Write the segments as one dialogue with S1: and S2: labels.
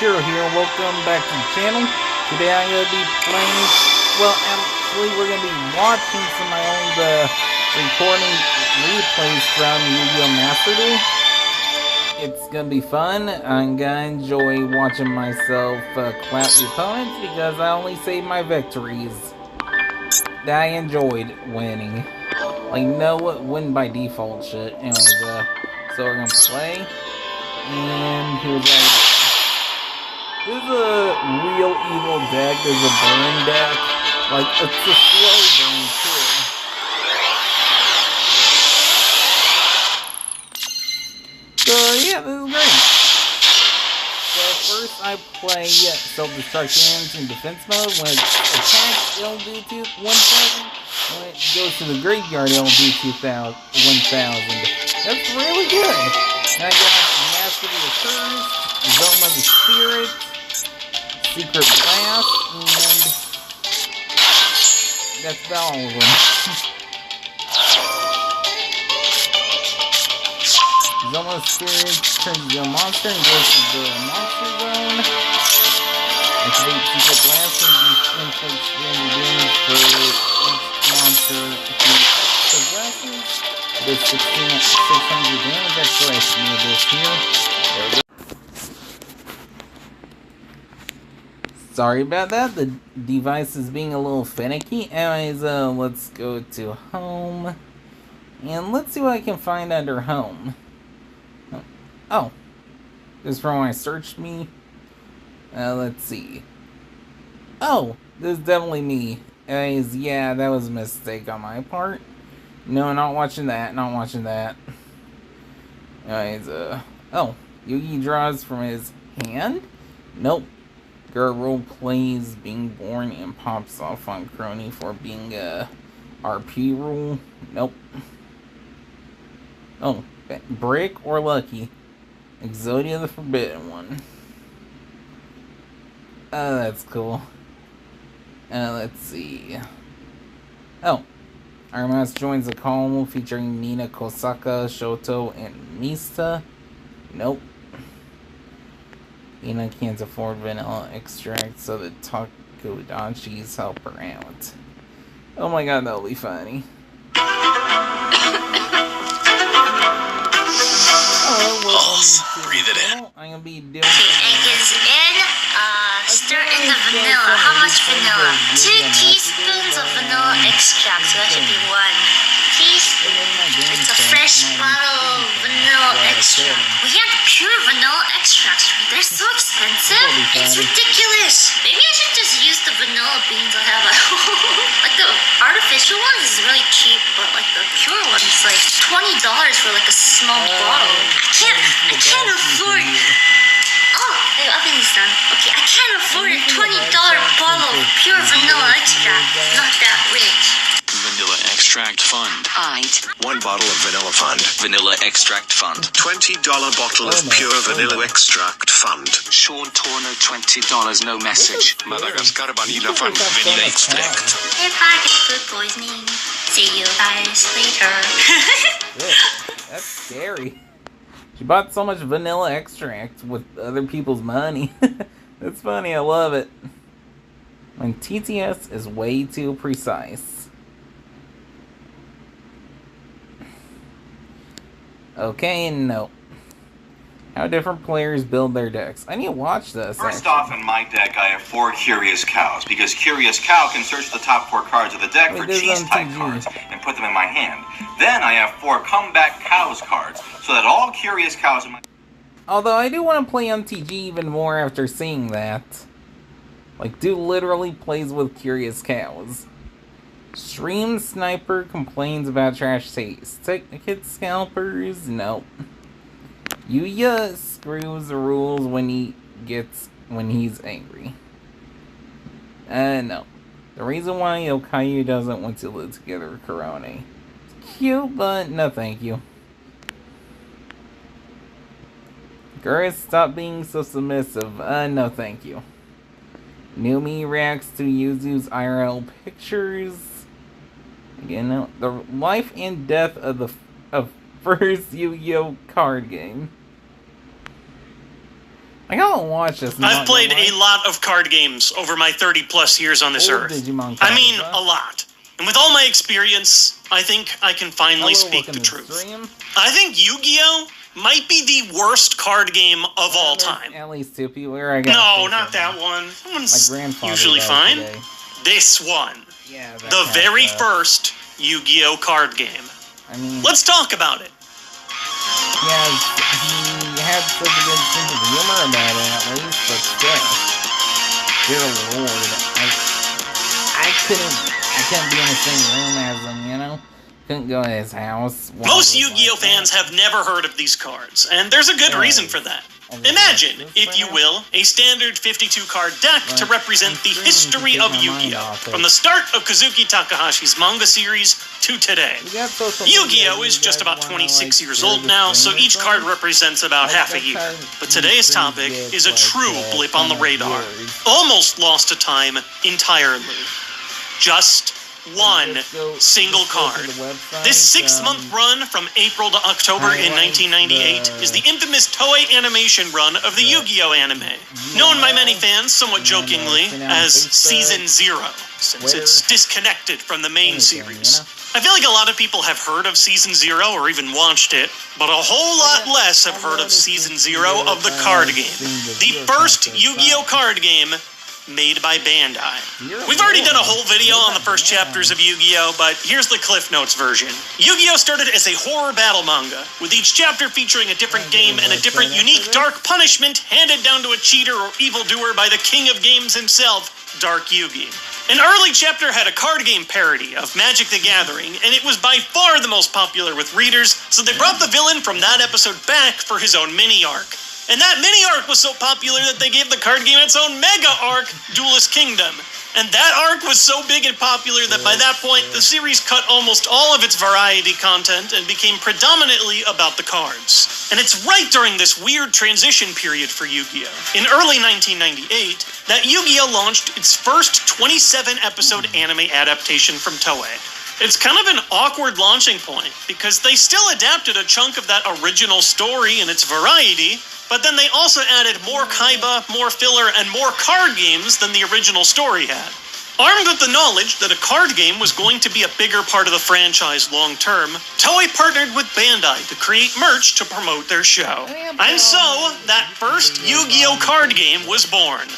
S1: Shiro here, welcome back to the channel. Today I'm going to be playing, well actually we're going to be watching some of my old recording replays from Yu-Gi-Oh! Master Duel. It's going to be fun. I'm going to enjoy watching myself clap the opponents because I only save my victories that I enjoyed winning. Like no win by default shit. Anyways, so we're going to play. And here's what I do. This is a real evil deck. There's a burn deck. Like, it's a slow burn, too. So, yeah, this is great. So, first I play self-destruct hands in defense mode. When it attacks, it'll do 1,000. When it goes to the graveyard, it'll do 1,000. That's really good. Now I got Master of the Curse, Zoma the Spirit, Secret Blast, and that's about all of them. Zoma the Spirit turns into a monster and goes to the monster zone. Activate Secret Blast and inflict standard damage for each monster who possesses. Does 600 damage. That's what I need this here. There we go. Sorry about that. The device is being a little finicky. Anyways, let's go to home. And let's see what I can find under home. Oh. This is from when I searched me. Let's see. Oh, this is definitely me. Anyways, yeah, that was a mistake on my part. No, not watching that. Not watching that. Anyways, oh. Yugi draws from his hand? Nope. Girl plays being born and pops off on Crony for being a RP rule. Nope. Oh, Brick or Lucky? Exodia the Forbidden One. That's cool. Let's see. Oh. Armas joins the column featuring Nina, Kosaka, Shoto, and Mista. Nope. Nina can't afford vanilla extract, so the Takodachis help her out. Oh my god, that'll be funny.
S2: Breathe it in.
S1: I'm gonna be doing.
S3: Egg is in. Stir in the vanilla. How much vanilla? 2 teaspoons of vanilla extract. So that should be 1 teaspoon. It's a fresh bottle of vanilla extract. We have pure vanilla extracts, right? They're so expensive. It's ridiculous. Maybe I should just use the vanilla beans I have at home. Like the artificial ones is really cheap, but like the pure one is like $20 for like a small bottle. I can't afford. Oh, the oven is done. Okay, I can't afford a $20 bottle of pure vanilla extract. Not that rich.
S2: Vanilla Extract Fund.
S4: One bottle of Vanilla Fund.
S2: Vanilla Extract Fund.
S4: $20 bottle of pure vanilla extract fund.
S2: Sean Torno, $20, no message. Madagascar Vanilla Fund. Vanilla Extract.
S3: If I get food poisoning, see you guys later.
S1: That's scary. She bought so much vanilla extract with other people's money. That's funny, I love it. When TTS is way too precise. Okay, no. How different players build their decks. I need to watch this.
S5: First off, in my deck, I have 4 Curious Cows, because Curious Cow can search the top 4 cards of the deck for cheese-type cards and put them in my hand. Then I have 4 Comeback Cows cards, so that all Curious Cows in my...
S1: Although I do want to play MTG even more after seeing that. Like, dude literally plays with Curious Cows. Stream Sniper complains about trash taste. Hit Scalpers? Nope. Yuya screws the rules when he's angry. No. The reason why Yokayu doesn't want to live together with Korone. It's cute, but no thank you. Girls, stop being so submissive. No thank you. Numi reacts to Yuzu's IRL pictures. Again, the life and death of the first Yu-Gi-Oh card game. I gotta watch this.
S6: I've played a lot of card games over my 30-plus years on this earth.
S1: Digimon
S6: I mean, a lot. And with all my experience, I think I can finally speak the truth. I think Yu-Gi-Oh! Might be the worst card game of all time.
S1: At least two people. No,
S6: not that one. That one's usually fine. This one.
S1: Yeah,
S6: the very first Yu-Gi-Oh! Card game.
S1: I mean,
S6: let's talk about it.
S1: Yeah, he had such a good sense of humor about it, at least, but still. Dear Lord, I couldn't be in the same room as him, you know? Couldn't go to his house.
S6: Most Yu-Gi-Oh! Fans have never heard of these cards, and there's a good reason for that. Imagine, if you will, a standard 52-card deck to represent the history of Yu-Gi-Oh! From the start of Kazuki Takahashi's manga series to today. Yu-Gi-Oh! Is just about 26 years old now, so each card represents about half a year. But today's topic is a true blip on the radar. Almost lost to time entirely. Just one single card. This 6-month run from April to October in 1998 is the infamous Toei animation run of the Yu-Gi-Oh! Anime, known by many fans somewhat jokingly as Season 0, since it's disconnected from the main series. I feel like a lot of people have heard of Season 0 or even watched it, but a whole lot less have heard of Season 0 of the card game. The first Yu-Gi-Oh! Card game made by Bandai. We've already done a whole video on the first chapters of Yu-Gi-Oh!, but here's the Cliff Notes version. Yu-Gi-Oh! Started as a horror battle manga, with each chapter featuring a different game and a different unique dark punishment handed down to a cheater or evildoer by the king of games himself, Dark Yugi. An early chapter had a card game parody of Magic the Gathering, and it was by far the most popular with readers, so they brought the villain from that episode back for his own mini-arc. And that mini-arc was so popular that they gave the card game its own mega-arc, Duelist Kingdom. And that arc was so big and popular that by that point, the series cut almost all of its variety content and became predominantly about the cards. And it's right during this weird transition period for Yu-Gi-Oh! In early 1998, that Yu-Gi-Oh! Launched its first 27-episode anime adaptation from Toei. It's kind of an awkward launching point, because they still adapted a chunk of that original story and its variety, but then they also added more kaiba, more filler, and more card games than the original story had. Armed with the knowledge that a card game was going to be a bigger part of the franchise long-term, Toei partnered with Bandai to create merch to promote their show. And so, that first Yu-Gi-Oh! Card game was born.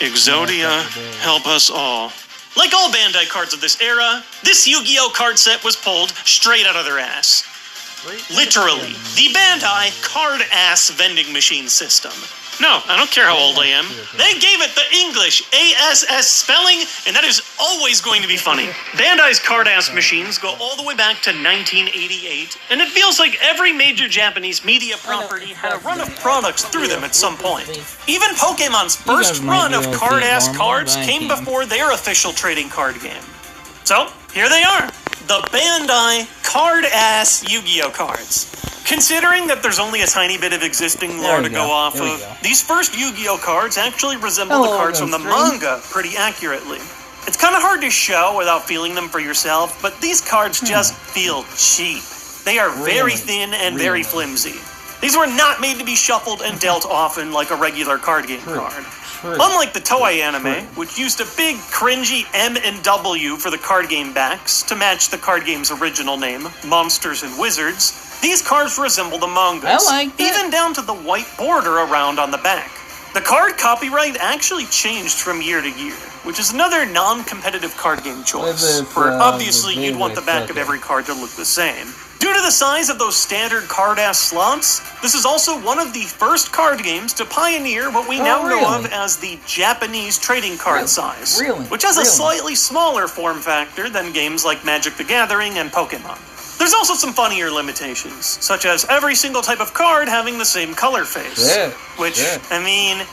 S6: Exodia, help us all. Like all Bandai cards of this era, this Yu-Gi-Oh! Card set was pulled straight out of their ass. Literally, the Bandai card-ass vending machine system. No, I don't care how old I am. They gave it the English ASS spelling, and that is always going to be funny. Bandai's card-ass machines go all the way back to 1988, and it feels like every major Japanese media property had a run of products through them at some point. Even Pokemon's first run of card-ass cards came before their official trading card game. So, here they are. The Bandai card-ass Yu-Gi-Oh! Cards. Considering that there's only a tiny bit of existing lore to go off of, these first Yu-Gi-Oh! Cards actually resemble the cards from the manga pretty accurately. It's kind of hard to show without feeling them for yourself, but these cards just feel cheap. They are very thin and very flimsy. These were not made to be shuffled and dealt often like a regular card game card. Unlike the Toei anime, which used a big, cringy M and W for the card game backs to match the card game's original name, Monsters and Wizards, these cards resemble the mangas, even down to the white border around on the back. The card copyright actually changed from year to year, which is another non-competitive card game choice, for obviously you'd want the back of every card to look the same. Due to the size of those standard card-ass slots, this is also one of the first card games to pioneer what we now know of as the Japanese trading card size, which has a slightly smaller form factor than games like Magic the Gathering and Pokemon. There's also some funnier limitations, such as every single type of card having the same color face, which, I mean,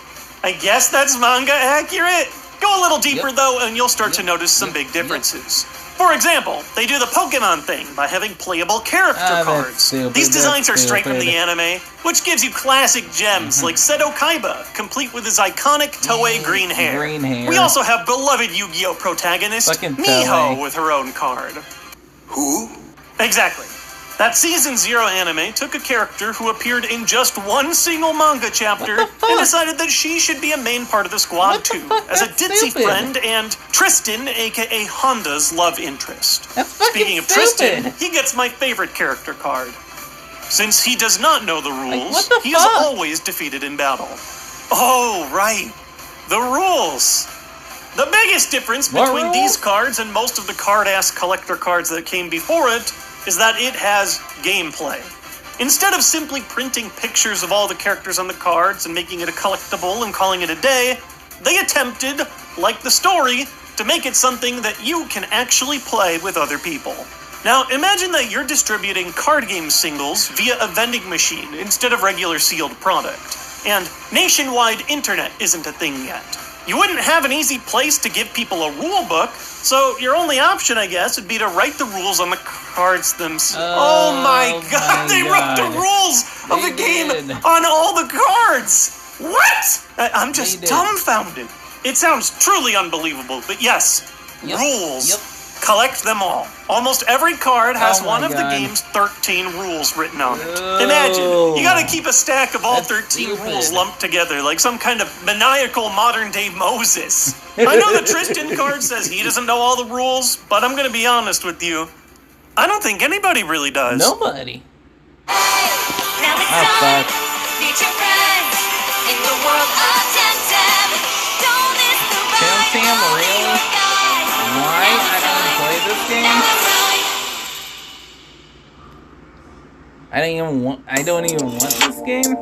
S6: I guess that's manga accurate? Go a little deeper though, and you'll start to notice some big differences. For example, they do the Pokemon thing by having playable character cards. These designs are straight from the anime, which gives you classic gems like Seto Kaiba, complete with his iconic Toei green hair. We also have beloved Yu-Gi-Oh! Protagonist, Miho, with her own card.
S4: Who?
S6: Exactly. That Season 0 anime took a character who appeared in just one single manga chapter and decided that she should be a main part of the squad too, as a ditzy friend and Tristan, aka Honda's love interest. Speaking of Tristan, he gets my favorite character card. Since he does not know the rules, he is always defeated in battle. Oh, right. The rules. The biggest difference between these cards and most of the card-ass collector cards that came before it is that it has gameplay. Instead of simply printing pictures of all the characters on the cards and making it a collectible and calling it a day, they attempted, like the story, to make it something that you can actually play with other people. Now, imagine that you're distributing card game singles via a vending machine instead of regular sealed product. And nationwide internet isn't a thing yet. You wouldn't have an easy place to give people a rule book, so your only option, I guess, would be to write the rules on the cards themselves. Oh my god, they wrote the rules of the game on all the cards! What? I'm just dumbfounded. It sounds truly unbelievable, but yes, rules. Collect them all. Almost every card has one of the game's 13 rules written on it. Imagine, you gotta keep a stack of all 13 rules lumped together like some kind of maniacal modern-day Moses. I know the Tristan card says he doesn't know all the rules, but I'm gonna be honest with you. I don't think anybody really does.
S1: Nobody.
S7: Now it's time, meet your friends in the world of Temtem. Don't miss the ride.
S1: Temtem, really? Why? I don't play this game. I don't even want this game.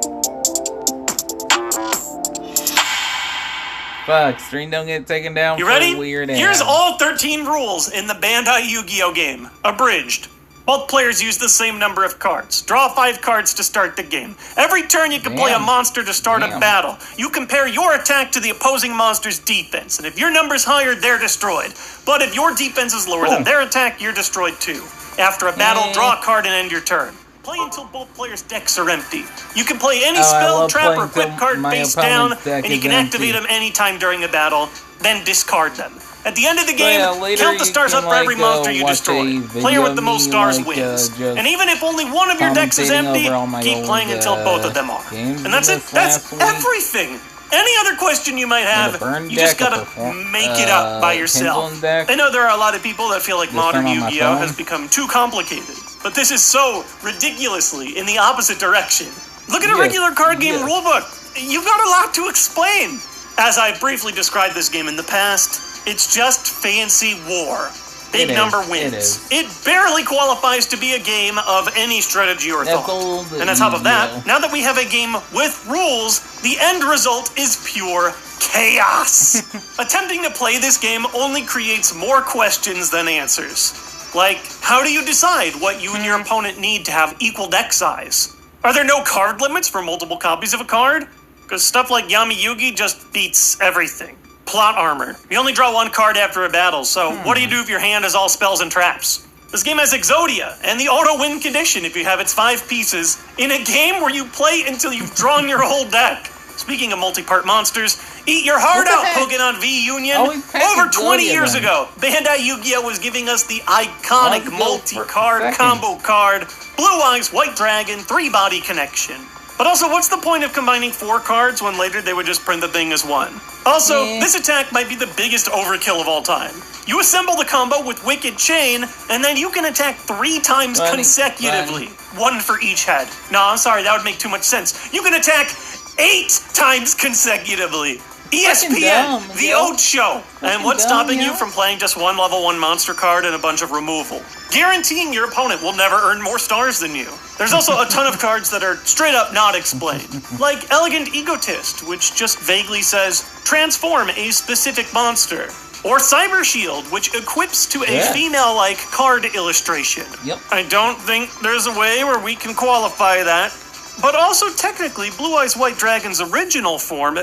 S1: Fuck, stream don't get taken down.
S6: You ready?
S1: Weird
S6: Here's
S1: ad.
S6: all 13 rules in the Bandai Yu-Gi-Oh game. Abridged. Both players use the same number of cards. Draw 5 cards to start the game. Every turn you can play a monster to start a battle. You compare your attack to the opposing monster's defense, and if your number's higher, they're destroyed. But if your defense is lower than their attack, you're destroyed too. After a battle, draw a card and end your turn. Play until both players' decks are empty. You can play any spell, trap, or equip card face down, and you can activate them anytime during a battle, then discard them. At the end of the game, count the stars up for every monster you destroy. Player with the most stars wins. And even if only one of your decks is empty, keep playing until both of them are. And that's it. That's everything. Any other question you might have, you just gotta make it up by yourself. I know there are a lot of people that feel like modern Yu-Gi-Oh! Has become too complicated, but this is so ridiculously in the opposite direction. Look at a regular card game rulebook. You've got a lot to explain. As I briefly described this game in the past, it's just fancy war. Big number wins. It barely qualifies to be a game of any strategy or thought. And on top of that, now that we have a game with rules, the end result is pure chaos. Attempting to play this game only creates more questions than answers. Like, how do you decide what you and your opponent need to have equal deck size? Are there no card limits for multiple copies of a card? Because stuff like Yami Yugi just beats everything. Plot armor. You only draw one card after a battle, so what do you do if your hand is all spells and traps? This game has Exodia, and the auto-win condition if you have its 5 pieces, in a game where you play until you've drawn your whole deck. Speaking of multi-part monsters, eat your heart out, Pokemon V Union! Over 20 years ago, Bandai Yu-Gi-Oh! Was giving us the iconic multi-card combo card, Blue Eyes White Dragon 3-body connection. But also, what's the point of combining 4 cards when later they would just print the thing as 1? Also, this attack might be the biggest overkill of all time. You assemble the combo with Wicked Chain, and then you can attack 3 times consecutively. 1 for each head. No, I'm sorry, that would make too much sense. You can attack 8 times consecutively. ESPN, the Ocho. And what's stopping you from playing just one level 1 monster card and a bunch of removal? Guaranteeing your opponent will never earn more stars than you. There's also a ton of cards that are straight up not explained. Like Elegant Egotist, which just vaguely says, transform a specific monster. Or Cyber Shield, which equips to a female-like card illustration. I don't think there's a way where we can qualify that. But also technically, Blue Eyes White Dragon's original form,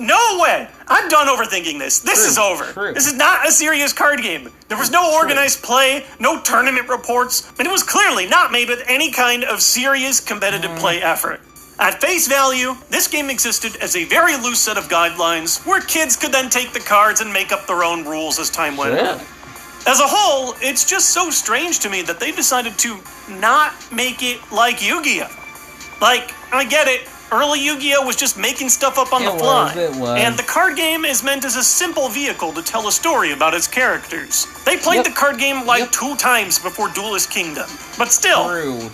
S6: no way! I'm done overthinking this. This is over. This is not a serious card game. There was no organized play, no tournament reports, and it was clearly not made with any kind of serious competitive play effort. At face value, this game existed as a very loose set of guidelines where kids could then take the cards and make up their own rules as time went on. As a whole, it's just so strange to me that they decided to not make it like Yu-Gi-Oh! Like, I get it, early Yu-Gi-Oh! Was just making stuff up on the fly.
S1: It was.
S6: And the card game is meant as a simple vehicle to tell a story about its characters. They played the card game like 2 times before Duelist Kingdom. But still,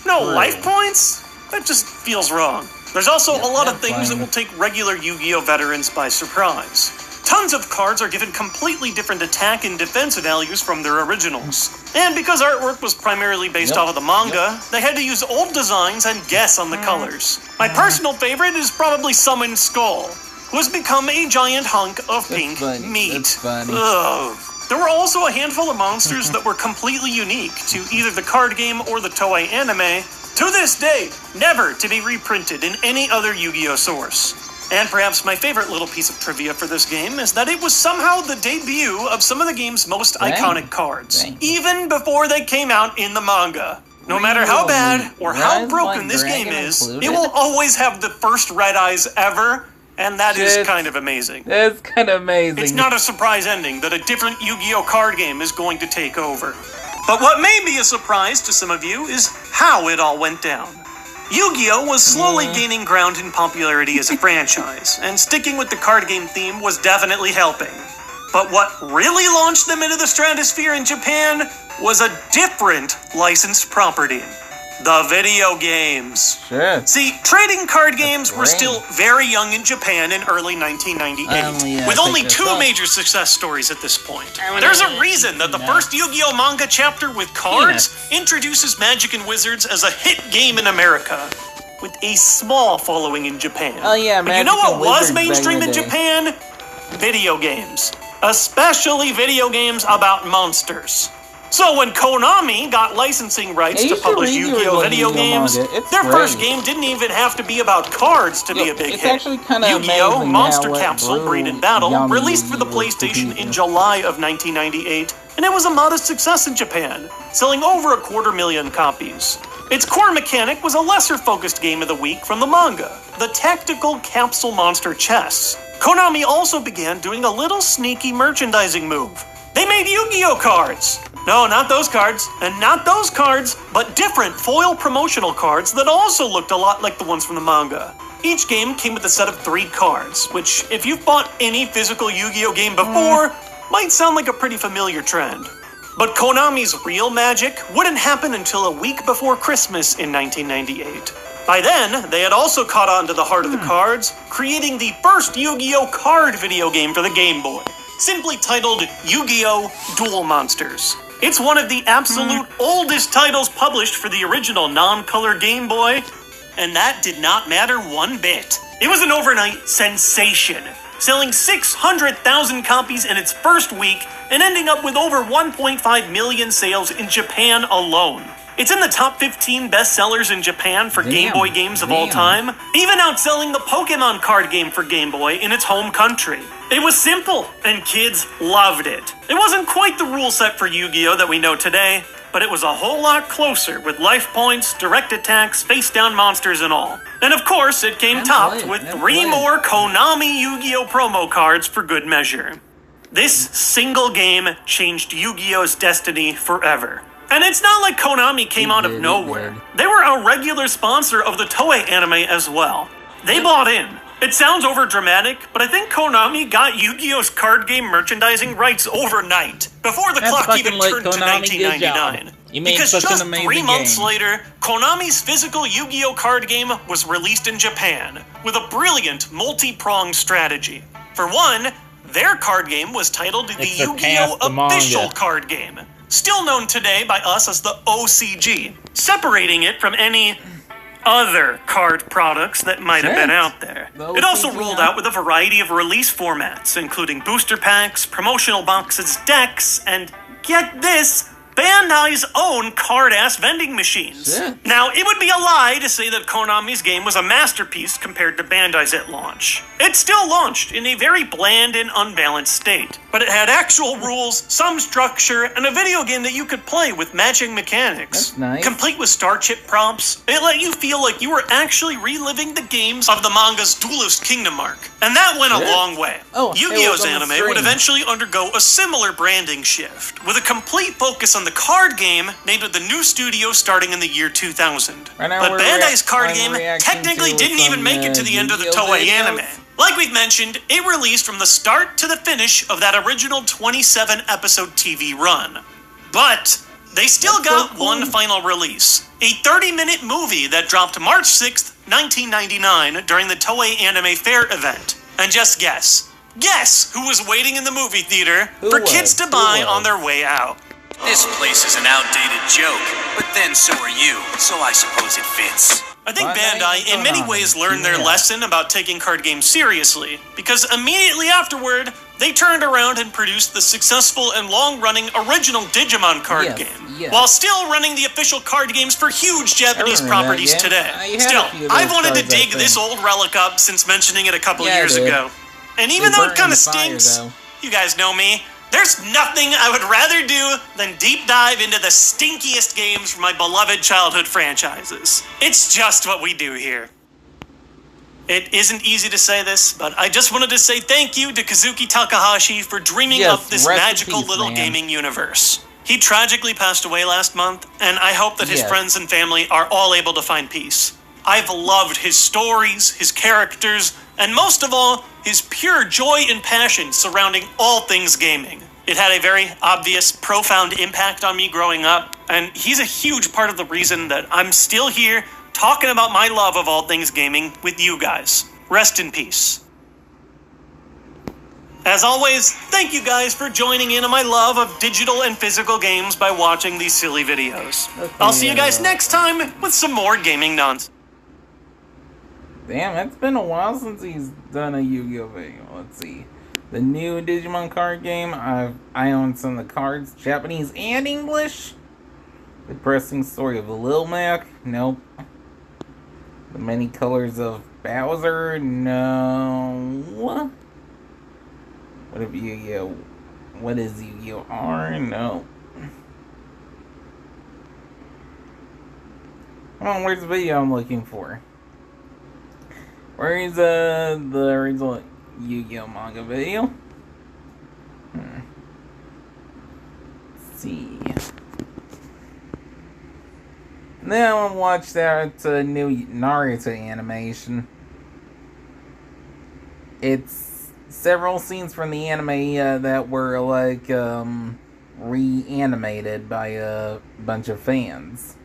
S6: no life points? That just feels wrong. There's also a lot of things that will take regular Yu-Gi-Oh! Veterans by surprise. Tons of cards are given completely different attack and defense values from their originals. And because artwork was primarily based off of the manga, they had to use old designs and guess on the colors. My personal favorite is probably Summon Skull, who has become a giant hunk of pink meat. Ugh. There were also a handful of monsters that were completely unique to either the card game or the Toei anime, to this day, never to be reprinted in any other Yu-Gi-Oh! Source. And perhaps my favorite little piece of trivia for this game is that it was somehow the debut of some of the game's most iconic cards, even before they came out in the manga. No matter how bad or how broken this game is, it will always have the first red eyes ever, and that is kind of amazing.
S1: That's kind of amazing.
S6: It's not a surprise ending that a different Yu-Gi-Oh! Card game is going to take over. But what may be a surprise to some of you is how it all went down. Yu-Gi-Oh! Was slowly gaining ground in popularity as a franchise, and sticking with the card game theme was definitely helping. But what really launched them into the stratosphere in Japan was a different licensed property. The video games. See, trading card games were still very young in Japan in early 1998, with only 2 major success stories at this point. There's a reason that the first Yu-Gi-Oh! Manga chapter with cards introduces Magic and Wizards as a hit game in America, with a small following in Japan.
S1: Oh yeah,
S6: But you know what was mainstream in Japan? Video games. Especially video games about monsters. So when Konami got licensing rights to publish Yu-Gi-Oh! Video games, their first game didn't even have to be about cards to be a big hit. Yu-Gi-Oh! Monster Capsule Breed and Battle released for the PlayStation in July of 1998, and it was a modest success in Japan, selling over 250,000 copies. Its core mechanic was a lesser-focused game of the week from the manga, the tactical capsule monster chess. Konami also began doing a little sneaky merchandising move. They made Yu-Gi-Oh! Cards! No, not those cards, and not those cards, but different foil promotional cards that also looked a lot like the ones from the manga. Each game came with a set of 3 cards, which, if you've bought any physical Yu-Gi-Oh! Game before, might sound like a pretty familiar trend. But Konami's real magic wouldn't happen until a week before Christmas in 1998. By then, they had also caught on to the heart of the cards, creating the first Yu-Gi-Oh! Card video game for the Game Boy, simply titled Yu-Gi-Oh! Duel Monsters. It's one of the absolute oldest titles published for the original non-color Game Boy, and that did not matter one bit. It was an overnight sensation, selling 600,000 copies in its first week and ending up with over 1.5 million sales in Japan alone. It's in the top 15 bestsellers in Japan for Game Boy games of all time, even outselling the Pokemon card game for Game Boy in its home country. It was simple, and kids loved it. It wasn't quite the rule set for Yu-Gi-Oh! That we know today, but it was a whole lot closer with life points, direct attacks, face-down monsters, and all. And of course, it came topped with 3 more Konami Yu-Gi-Oh! Promo cards for good measure. This single game changed Yu-Gi-Oh!'s destiny forever. And it's not like Konami came out of nowhere. They were a regular sponsor of the Toei anime as well. They bought in. It sounds overdramatic, but I think Konami got Yu-Gi-Oh!'s card game merchandising rights overnight, before the clock even turned to 1999. Because just 3 months later, Konami's physical Yu-Gi-Oh! Card game was released in Japan, with a brilliant multi-pronged strategy. For one, their card game was titled the Yu-Gi-Oh! Official Card Game, still known today by us as the OCG, separating it from any other card products that might have been out there. It also rolled out with a variety of release formats, including booster packs, promotional boxes, decks, and get this, Bandai's own card-ass vending machines.
S1: Shit.
S6: Now, it would be a lie to say that Konami's game was a masterpiece compared to Bandai's at launch. It still launched in a very bland and unbalanced state, but it had actual rules, some structure, and a video game that you could play with matching mechanics.
S1: That's nice.
S6: Complete with star chip prompts, it let you feel like you were actually reliving the games of the manga's Duelist Kingdom arc. And that went a
S1: Shit.
S6: long way.
S1: Oh, hey,
S6: Yu-Gi-Oh's
S1: look on the
S6: anime would
S1: screen.
S6: eventually undergo a similar branding shift, with a complete focus on the card game named with the new studio starting in the year 2000.
S1: Right now
S6: But
S1: we're
S6: Bandai's card
S1: I'm
S6: game
S1: reacting
S6: technically
S1: to
S6: didn't even
S1: some,
S6: make it to the end of the
S1: Yu-Gi-Oh
S6: Toei
S1: videos.
S6: anime. Like we've mentioned, it released from the start to the finish of that original 27-episode TV run. But they still
S1: That's
S6: got
S1: so cool.
S6: one final release, a 30-minute movie that dropped March 6th, 1999 during the Toei Anime Fair event. And just guess who was waiting in the movie theater
S1: Who
S6: for
S1: was?
S6: kids to
S1: Who
S6: buy
S1: was?
S6: on their way out.
S8: This place is an outdated joke, but then so are you, so I suppose it fits.
S6: I think
S1: Bandai
S6: Bandai, in many
S1: Konami.
S6: ways, learned their
S1: Yeah.
S6: lesson about taking card games seriously, because immediately afterward, they turned around and produced the successful and long-running original Digimon card
S1: Yes,
S6: game,
S1: yes.
S6: while still running the official card games for huge Japanese
S1: remember that
S6: properties
S1: game.
S6: today.
S1: I had a
S6: Still,
S1: few of
S6: I've
S1: those
S6: wanted to
S1: cards, I
S6: dig this
S1: think.
S6: old relic up since mentioning it a couple
S1: Yeah, I
S6: years
S1: did.
S6: ago. And even
S1: They
S6: though
S1: burnt
S6: it kind
S1: in
S6: of
S1: the fire,
S6: stinks,
S1: though.
S6: you guys know me, there's nothing I would rather do than deep dive into the stinkiest games from my beloved childhood franchises. It's just what we do here. It isn't easy to say this, but I just wanted to say thank you to Kazuki Takahashi for dreaming
S1: Yes,
S6: up this
S1: rest in
S6: magical
S1: peace,
S6: little
S1: man.
S6: gaming universe. He tragically passed away last month, and I hope that his
S1: Yes.
S6: friends and family are all able to find peace. I've loved his stories, his characters, and most of all, his pure joy and passion surrounding all things gaming. It had a very obvious, profound impact on me growing up, and he's a huge part of the reason that I'm still here talking about my love of all things gaming with you guys. Rest in peace. As always, thank you guys for joining in on my love of digital and physical games by watching these silly videos. I'll see you guys next time with some more gaming nonsense.
S1: Damn, it's been a while since he's done a Yu-Gi-Oh video. Let's see. The new Digimon card game. I own some of the cards, Japanese and English. The Depressing Story of the Lil Mac. Nope. The Many Colors of Bowser. No. What if Yu-Gi-Oh? What is Yu-Gi-Oh R? No. Come on, where's the video I'm looking for? Where is the original Yu-Gi-Oh manga video? Let's see. Then I want to watch that new Naruto animation. It's several scenes from the anime that were like reanimated by a bunch of fans.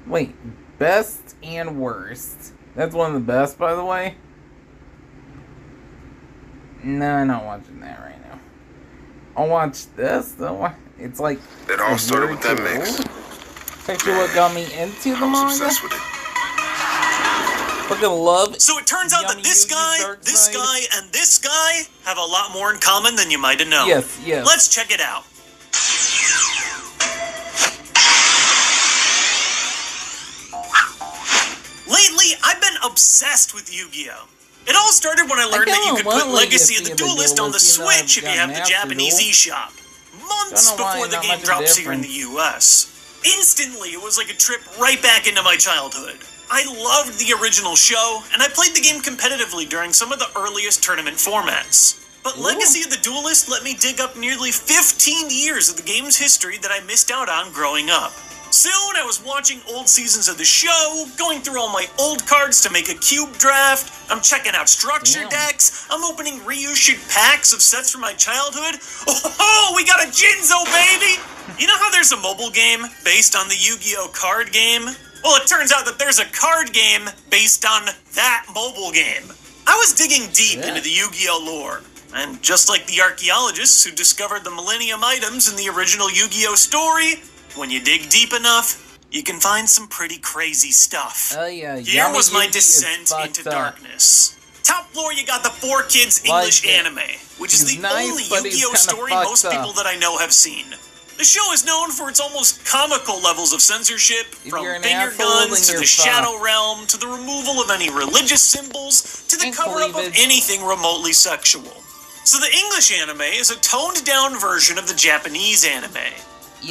S1: Wait, best and worst. That's one of the best, by the way. No, I'm not watching that right now. I'll watch this though. It's like
S4: It all started with that
S1: very
S4: mix.
S1: cool. It's actually what got me into the
S4: I was
S1: manga.
S4: obsessed with it.
S1: Fucking love.
S6: So it turns out that
S1: Yummy
S6: this
S1: Yugi's
S6: guy,
S1: Dark
S6: this
S1: Side.
S6: guy, and this guy have a lot more in common than you might have known.
S1: Yes, yes.
S6: Let's check it out. Lately, I've been obsessed with Yu-Gi-Oh! It all started when I learned that you could put Legacy of the Duelist on the Switch if you have the Japanese eShop. Months
S1: Don't know why,
S6: before the
S1: not
S6: game
S1: much
S6: drops here in the
S1: difference.
S6: US. Instantly, it was like a trip right back into my childhood. I loved the original show, and I played the game competitively during some of the earliest tournament formats. But Legacy of the Duelist let me dig up nearly 15 years of the game's history that I missed out on growing up. Soon, I was watching old seasons of the show, going through all my old cards to make a cube draft, I'm checking out structure
S1: Damn.
S6: decks, I'm opening reissued packs of sets from my childhood. Oh, we got a Jinzo, baby! You know how there's a mobile game based on the Yu-Gi-Oh card game? Well, it turns out that there's a card game based on that mobile game. I was digging deep into the Yu-Gi-Oh lore, and just like the archaeologists who discovered the Millennium items in the original Yu-Gi-Oh story, when you dig deep enough, you can find some pretty crazy stuff.
S1: Oh yeah.
S6: Here was my
S1: Yugi is
S6: descent
S1: fucked
S6: into
S1: up.
S6: darkness.
S8: Top floor, you got the 4Kids English anime, which is
S1: He's
S8: the
S1: nice,
S8: only
S1: but he's
S8: Yu-Gi-Oh
S1: kinda
S8: story
S1: fucked
S8: most
S1: up.
S8: people that I know have seen. The show is known for its almost comical levels of censorship, from
S1: you're an
S8: finger
S1: asshole,
S8: guns
S1: then
S8: to
S1: you're
S8: the Shadow Realm, to the removal of any religious symbols, to the
S1: And
S8: cover-up of
S1: cleavage.
S8: anything remotely sexual. So the English anime is a toned-down version of the Japanese anime.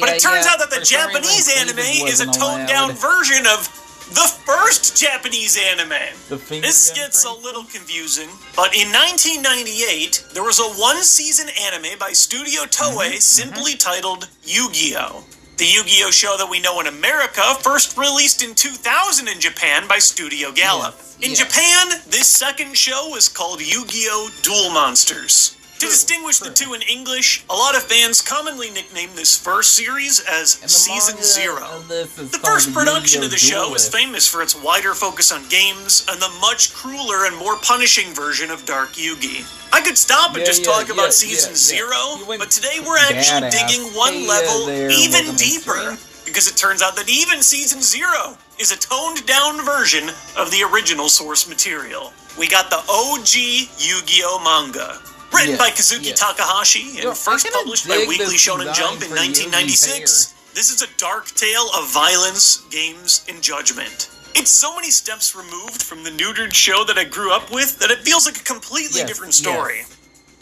S8: But it turns out that the
S1: for some
S8: Japanese
S1: reason,
S8: anime
S1: cleavage
S8: is a
S1: wasn't
S8: toned-down
S1: allowed.
S8: version of the first Japanese anime.
S1: The finger
S8: This
S1: gun,
S8: gets
S1: for
S8: a little confusing, but in 1998, there was a one-season anime by Studio Toei simply titled Yu-Gi-Oh! The Yu-Gi-Oh! Show that we know in America first released in 2000 in Japan by Studio Gallop. In
S1: yes.
S8: Japan, this second show is called Yu-Gi-Oh! Duel Monsters. To distinguish the two in English, a lot of fans commonly nickname this first series as
S1: And the
S8: Season
S1: manga
S8: Zero.
S1: of this is
S8: The
S1: called
S8: first production
S1: Yu-Gi-Oh!
S8: of the show is
S1: Duelist.
S8: famous for its wider focus on games and the much crueler and more punishing version of Dark Yugi. I could stop and just talk about Season Zero,
S1: You went
S8: but today we're actually
S1: badass.
S8: digging one
S1: Hey,
S8: level
S1: there,
S8: even
S1: welcome to
S8: deeper,
S1: Shiro.
S8: because it turns out that even Season Zero is a toned-down version of the original source material. We got the OG Yu-Gi-Oh! Manga. Written by Kazuki Takahashi and first published by Weekly Shonen Jump in 1996. This is a dark tale of violence, games, and judgment. It's so many steps removed from the neutered show that I grew up with that it feels like a completely different story.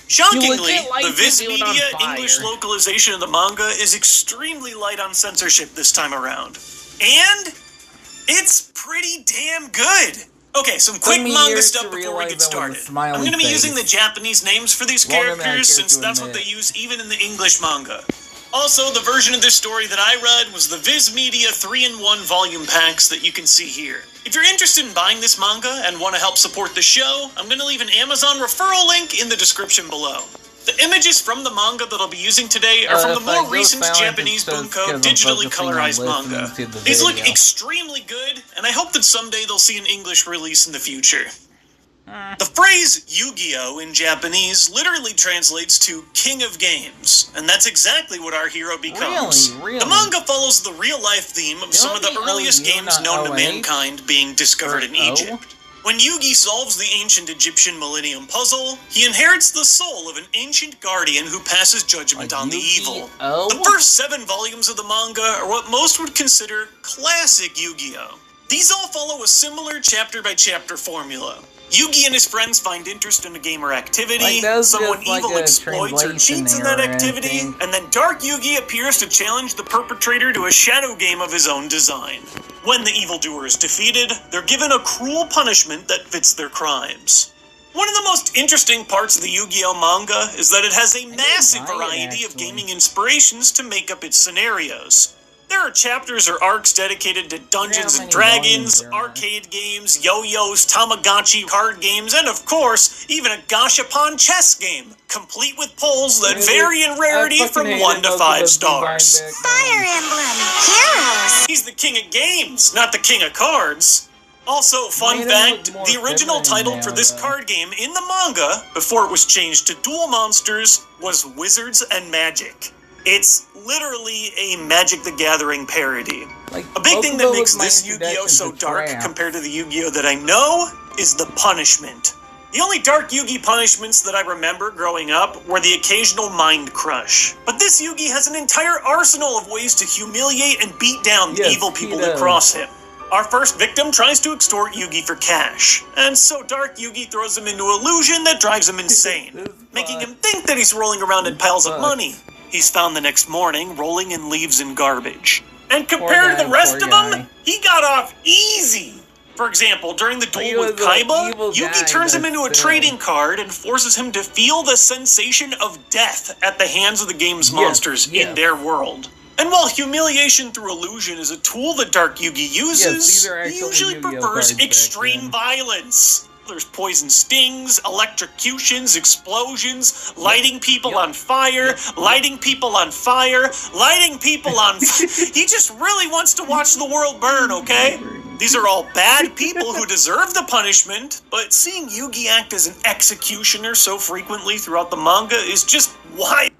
S8: Shockingly, the Viz Media English localization of the manga is extremely light on censorship this time around. And it's pretty damn good. Okay, some quick manga stuff before we get started. I'm going to be using the Japanese names for these characters since that's what they use even in the English manga. Also, the version of this story that I read was the Viz Media 3-in-1 volume packs that you can see here. If you're interested in buying this manga and want to help support the show, I'm going to leave an Amazon referral link in the description below. The images from the manga that I'll be using today are from the more recent Japanese Bunko digitally colorized manga. These look extremely good, and I hope that someday they'll see an English release in the future. The phrase Yu-Gi-Oh! In Japanese literally translates to King of Games, and that's exactly what our hero becomes.
S1: Really?
S8: The manga follows the real-life theme of some of the earliest games known to mankind being discovered in Egypt. When Yugi solves the ancient Egyptian Millennium Puzzle, he inherits the soul of an ancient guardian who passes judgment on the evil. The first 7 volumes of the manga are what most would consider classic Yu-Gi-Oh! These all follow a similar chapter-by-chapter formula. Yugi and his friends find interest in a game or activity, someone evil exploits or cheats in that activity, and then Dark Yugi appears to challenge the perpetrator to a shadow game of his own design. When the evildoer is defeated, they're given a cruel punishment that fits their crimes. One of the most interesting parts of the Yu-Gi-Oh! Manga is that it has a massive variety of gaming inspirations to make up its scenarios. There are chapters or arcs dedicated to Dungeons and Dragons, arcade games, yo-yos, Tamagotchi card games, and of course, even a gashapon chess game, complete with polls that vary in rarity from 1 to 5 stars.
S3: Fire Emblem Heroes.
S8: He's the king of games, not the king of cards. Also, fun fact, the original title for this card game in the manga, before it was changed to Duel Monsters, was Wizards and Magic. It's literally a Magic the Gathering parody. A big thing that makes this Yu-Gi-Oh! So dark compared to the Yu-Gi-Oh! That I know is the punishment. The only Dark Yugi punishments that I remember growing up were the occasional Mind Crush. But this Yugi has an entire arsenal of ways to humiliate and beat down the evil people that cross him. Our first victim tries to extort Yugi for cash, and so Dark Yugi throws him into illusion that drives him insane, making him think that he's rolling around in piles of money. He's found the next morning rolling in leaves and garbage. And compared to the rest of them, he got off easy. For example, during the duel with Kaiba, Yugi turns him into a trading card and forces him to feel the sensation of death at the hands of the game's monsters in their world. And while humiliation through illusion is a tool that Dark Yugi uses, he usually prefers extreme violence. There's poison stings, electrocutions, explosions, lighting people on fire, lighting people on fire, lighting people on He just really wants to watch the world burn, okay? These are all bad people who deserve the punishment, but seeing Yugi act as an executioner so frequently throughout the manga is just why.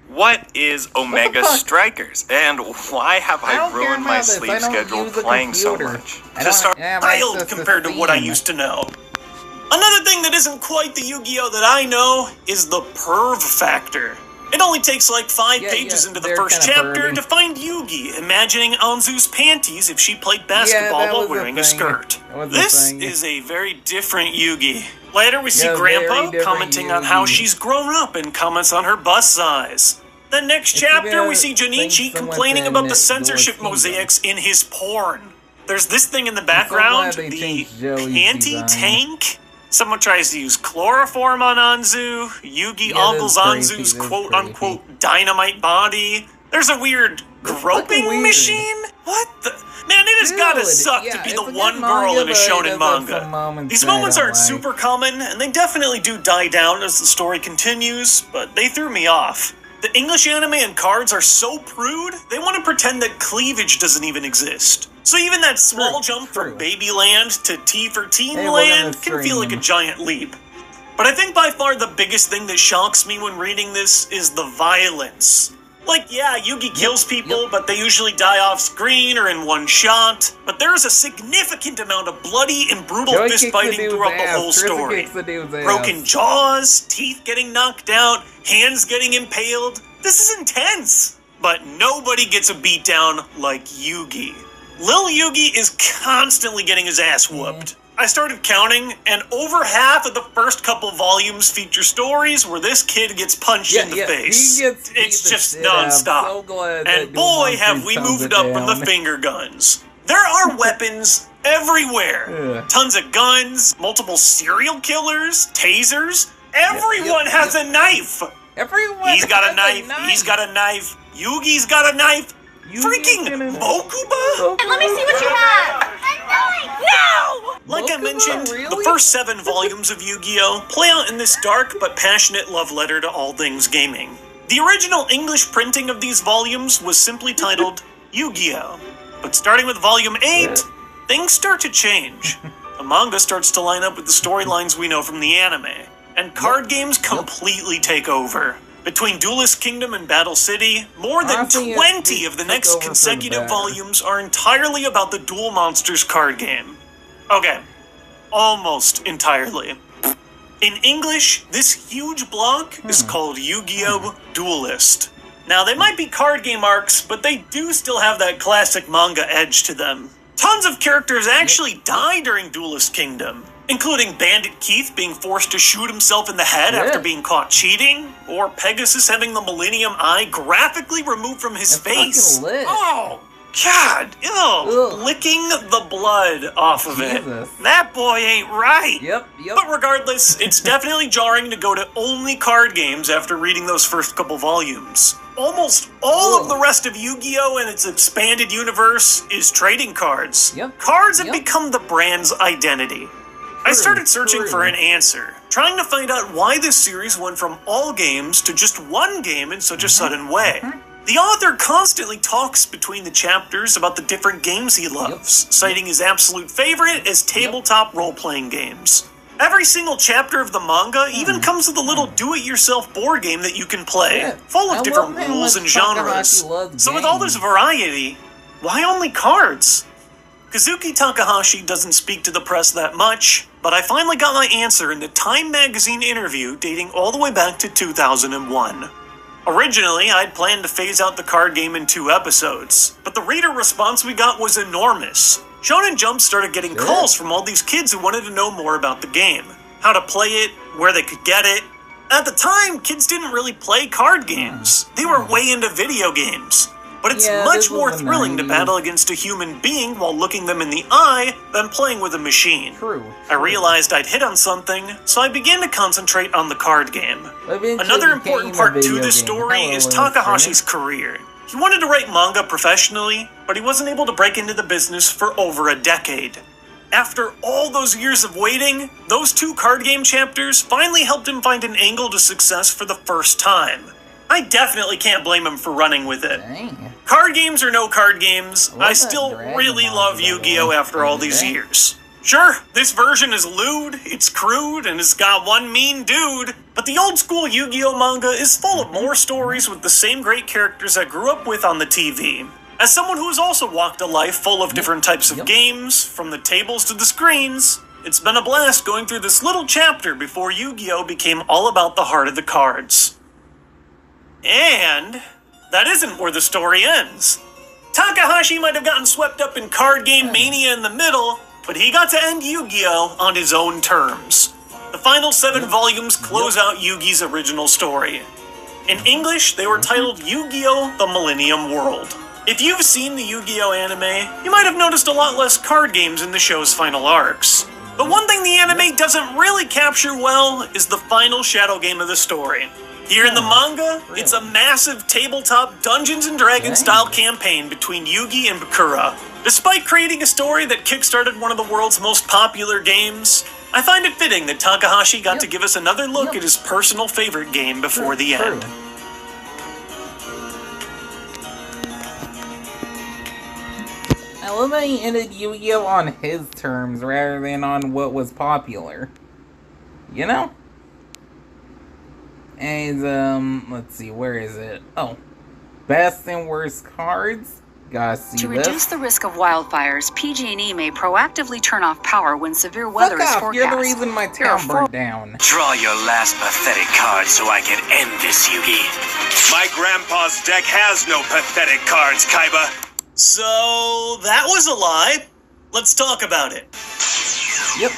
S5: What is Omega Strikers, and why have I ruined my
S1: this.
S5: sleep
S1: I don't
S5: schedule
S1: use a
S5: playing so
S1: computer.
S5: much?
S1: I don't have
S8: Wild
S1: access to
S8: compared to what I
S1: Steam.
S8: used to know. Another thing that isn't quite the Yu-Gi-Oh that I know is the perv factor. It only takes like 5 pages into the first chapter to find Yugi imagining Anzu's panties if she played basketball while wearing a skirt. This is a very different Yugi. Later we see Grandpa commenting on how she's grown up and comments on her bust size. The next chapter we see Junichi complaining about the censorship mosaics in his porn. There's this thing in the background, the panty tank. Someone tries to use chloroform on Anzu. Yugi ogles Anzu's quote-unquote dynamite body. There's a weird groping machine? What the? Man, it has gotta suck to be the one girl in a shonen manga. These moments aren't super common, and they definitely do die down as the story continues, but they threw me off. The English anime and cards are so prude, they want to pretend that cleavage doesn't even exist. So even that small jump from Babyland to T for Teen Land can feel like a giant leap. But I think by far the biggest thing that shocks me when reading this is the violence. Like, yeah, Yugi kills people, but they usually die off screen or in one shot. But there is a significant amount of bloody and brutal fist-fighting throughout the whole story. Broken jaws, teeth getting knocked out, hands getting impaled. This is intense. But nobody gets a beatdown like Yugi. Lil Yugi is constantly getting his ass whooped. I started counting, and over half of the first couple volumes feature stories where this kid gets punched in the face. It's just nonstop. And boy, have we moved up from the finger guns. There are weapons everywhere. Tons of guns, multiple serial killers, tasers. Everyone has a knife. He's got a knife. He's got a knife. Yugi's got a knife. Freaking Mokuba?
S7: And let me see what you have! No!
S8: Like I mentioned, the first 7 volumes of Yu-Gi-Oh! Play out in this dark but passionate love letter to all things gaming. The original English printing of these volumes was simply titled Yu-Gi-Oh! But starting with volume 8, things start to change. The manga starts to line up with the storylines we know from the anime, and card games completely take over. Between Duelist Kingdom and Battle City, more than 20 of the next consecutive volumes are entirely about the Duel Monsters card game. Okay, almost entirely. In English, this huge block is called Yu-Gi-Oh! Duelist. Now, they might be card game arcs, but they do still have that classic manga edge to them. Tons of characters actually die during Duelist Kingdom, including Bandit Keith being forced to shoot himself in the head after being caught cheating, or Pegasus having the Millennium Eye graphically removed from his face. Oh, God, ew, licking the blood off of it. That boy ain't right. But regardless, it's definitely jarring to go to only card games after reading those first couple volumes. Almost all of the rest of Yu-Gi-Oh! And its expanded universe is trading cards. Cards have become the brand's identity. I started searching for an answer, trying to find out why this series went from all games to just one game in such a sudden way. The author constantly talks between the chapters about the different games he loves, citing his absolute favorite as tabletop role-playing games. Every single chapter of the manga even comes with a little do-it-yourself board game that you can play, full of different rules and genres. So with all this variety, why only cards? Kazuki Takahashi doesn't speak to the press that much, but I finally got my answer in the Time magazine interview dating all the way back to 2001. Originally, I'd planned to phase out the card game in 2 episodes, but the reader response we got was enormous. Shonen Jump started getting calls from all these kids who wanted to know more about the game, how to play it, where they could get it. At the time, kids didn't really play card games. They were way into video games. But it's much more thrilling to battle against a human being while looking them in the eye than playing with a machine. I realized I'd hit on something, so I began to concentrate on the card game. Another important part to this story is Takahashi's career. He wanted to write manga professionally, but he wasn't able to break into the business for over a decade. After all those years of waiting, those 2 card game chapters finally helped him find an angle to success for the first time. I definitely can't blame him for running with it. Card games or no card games, I still really love Yu-Gi-Oh! After all these years. Sure, this version is lewd, it's crude, and it's got one mean dude, but the old school Yu-Gi-Oh! Manga is full of more stories with the same great characters I grew up with on the TV. As someone who has also walked a life full of different types of games, from the tables to the screens, It's been a blast going through this little chapter before Yu-Gi-Oh! Became all about the heart of the cards. And that isn't where the story ends. Takahashi might have gotten swept up in card game mania in the middle, but he got to end Yu-Gi-Oh! On his own terms. The final 7 volumes close out Yugi's original story. In English, they were titled Yu-Gi-Oh! The Millennium World. If you've seen the Yu-Gi-Oh! Anime, you might have noticed a lot less card games in the show's final arcs. But one thing the anime doesn't really capture well is the final shadow game of the story. Here in the manga, it's a massive tabletop Dungeons & Dragons style campaign between Yugi and Bakura. Despite creating a story that kickstarted one of the world's most popular games, I find it fitting that Takahashi got to give us another look at his personal favorite game before the end.
S1: I love that he ended Yu-Gi-Oh! On his terms rather than on what was popular. You know? And, let's see, where is it? Oh. Best and worst cards? Gotta see
S9: To
S1: this.
S9: reduce the risk of wildfires, PG&E may proactively turn off power when severe weather
S1: Fuck
S9: is
S1: off,
S9: forecast.
S1: you're the reason my town burned down.
S10: Draw your last pathetic card so I can end this, Yugi. My grandpa's deck has no pathetic cards, Kaiba.
S8: So, that was a lie. Let's talk about it.
S1: Yep.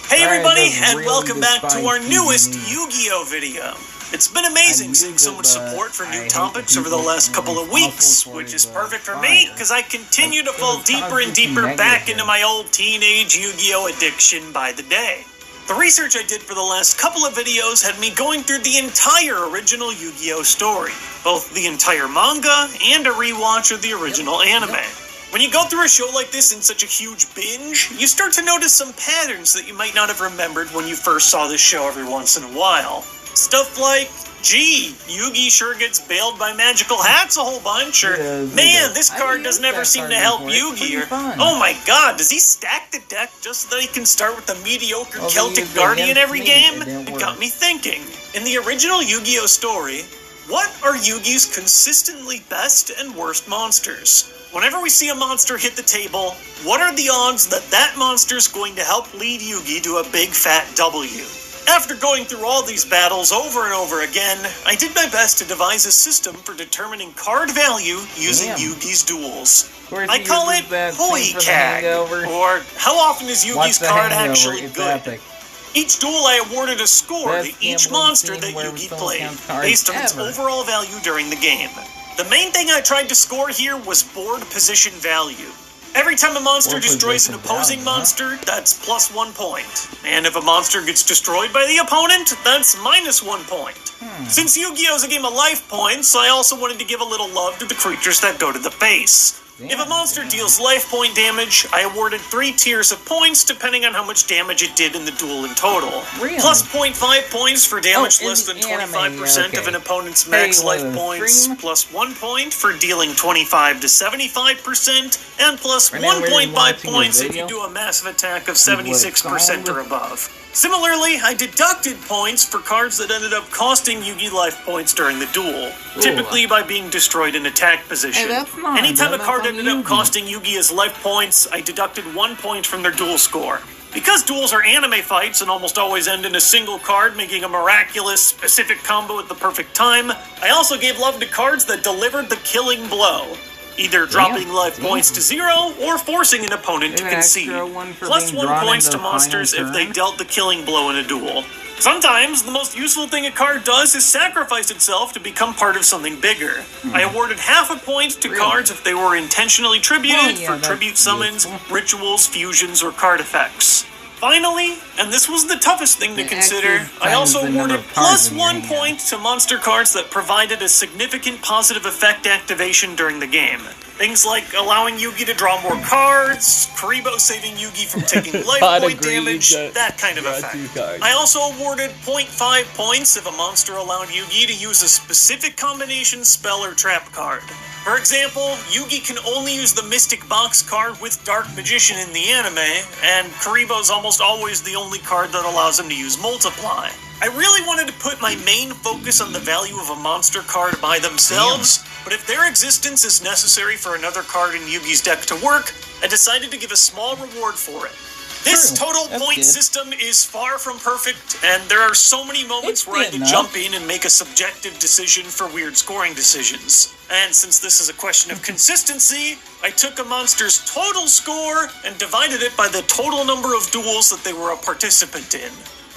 S8: Hey everybody, and welcome back to our newest Yu-Gi-Oh! Video. It's been amazing seeing so much support for new topics over the last couple of weeks, which is perfect for me, because I continue to fall deeper and deeper back into my old teenage Yu-Gi-Oh! Addiction by the day. The research I did for the last couple of videos had me going through the entire original Yu-Gi-Oh! Story, both the entire manga and a rewatch of the original anime. When you go through a show like this in such a huge binge, you start to notice some patterns that you might not have remembered when you first saw this show every once in a while. Stuff like, gee, Yugi sure gets bailed by magical hats a whole bunch, or, man, this card doesn't ever seem to help Yugi, or, oh my god, does he stack the deck just so that he can start with the mediocre Celtic Guardian every game? It got me thinking. In the original Yu-Gi-Oh! Story, what are Yugi's consistently best and worst monsters? Whenever we see a monster hit the table, what are the odds that that monster's going to help lead Yugi to a big fat W? After going through all these battles over and over again, I did my best to devise a system for determining card value using Yugi's duels. I call it Hoi-Kag, or how often is Yugi's card actually good?
S1: Epic.
S8: Each duel I awarded a score to each monster that Yugi played, based on its overall value during the game. The main thing I tried to score here was board position value. Every time a monster destroys an opposing monster, that's plus 1 point. And if a monster gets destroyed by the opponent, that's minus 1 point. Since Yu-Gi-Oh! Is a game of life points, I also wanted to give a little love to the creatures that go to the face. If a monster deals life point damage, I awarded 3 tiers of points depending on how much damage it did in the duel in total. Plus 0.5 points for damage less than 25% of an opponent's max life points, plus 1 point for dealing 25 to 75%, and plus 1.5 points if you do a massive attack of 76% or above. Similarly, I deducted points for cards that ended up costing Yugi life points during the duel, typically by being destroyed in attack position. Anytime a card ended up costing Yugi his life points, I deducted 1 point from their duel score. Because duels are anime fights and almost always end in a single card making a miraculous, specific combo at the perfect time, I also gave love to cards that delivered the killing blow. Either dropping life points to 0, or forcing an opponent to concede. Plus 1 points to monsters if they dealt the killing blow in a duel. Sometimes, the most useful thing a card does is sacrifice itself to become part of something bigger. I awarded half a point to cards if they were intentionally tributed for tribute summons, rituals, fusions, or card effects. Finally, and this was the toughest thing to consider, I also awarded plus 1 point to monster cards that provided a significant positive effect activation during the game. Things like allowing Yugi to draw more cards, Kuribo saving Yugi from taking life point damage, that kind of effect. I also awarded 0.5 points if a monster allowed Yugi to use a specific combination spell or trap card. For example, Yugi can only use the Mystic Box card with Dark Magician in the anime, and Kuribo's almost always the only card that allows him to use Multiply. I really wanted to put my main focus on the value of a monster card by themselves, but if their existence is necessary for another card in Yugi's deck to work, I decided to give a small reward for it. This total point system is far from perfect, and there are so many moments where I had to jump in and make a subjective decision for weird scoring decisions. And since this is a question of consistency, I took a monster's total score and divided it by the total number of duels that they were a participant in.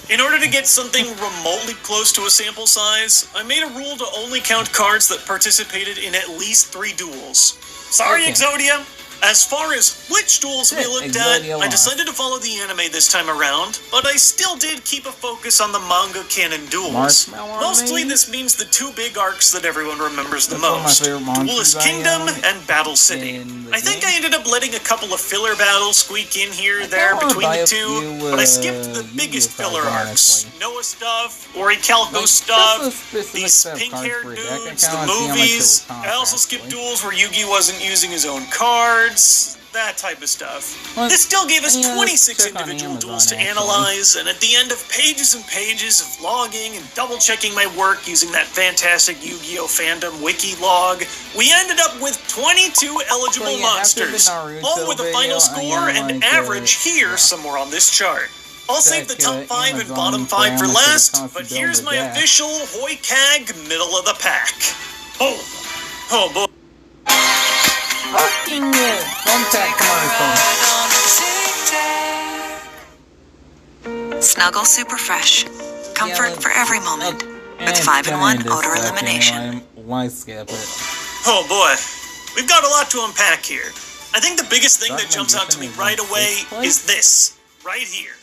S8: In order to get something remotely close to a sample size, I made a rule to only count cards that participated in at least 3 duels. Sorry, Exodia! As far as which duels we looked at, I decided to follow the anime this time around, but I still did keep a focus on the manga canon duels. Mostly this means the 2 big arcs that everyone remembers the most, Duelist Kingdom and Battle City. I think I ended up letting a couple of filler battles squeak in here or there between the 2, but I skipped the biggest filler arcs. Noah stuff, Orichalco stuff, these pink-haired dudes, the movies. I also skipped duels where Yugi wasn't using his own cards. That type of stuff. This still gave us 26 individual duels to analyze, and at the end of pages and pages of logging and double-checking my work using that fantastic Yu-Gi-Oh! Fandom wiki log, we ended up with 22 eligible monsters, all with a final score and average here somewhere on this chart. I'll save the top 5 and bottom 5 for last, but here's my official Hoikag middle of the pack. Oh boy.
S1: Fucking contact commercial.
S9: Snuggle Super Fresh. Comfort for every moment. With 5-in-1 odor elimination.
S1: Why skip it?
S8: Oh boy. We've got a lot to unpack here. I think the biggest thing that jumps out to me right away is this. Right here.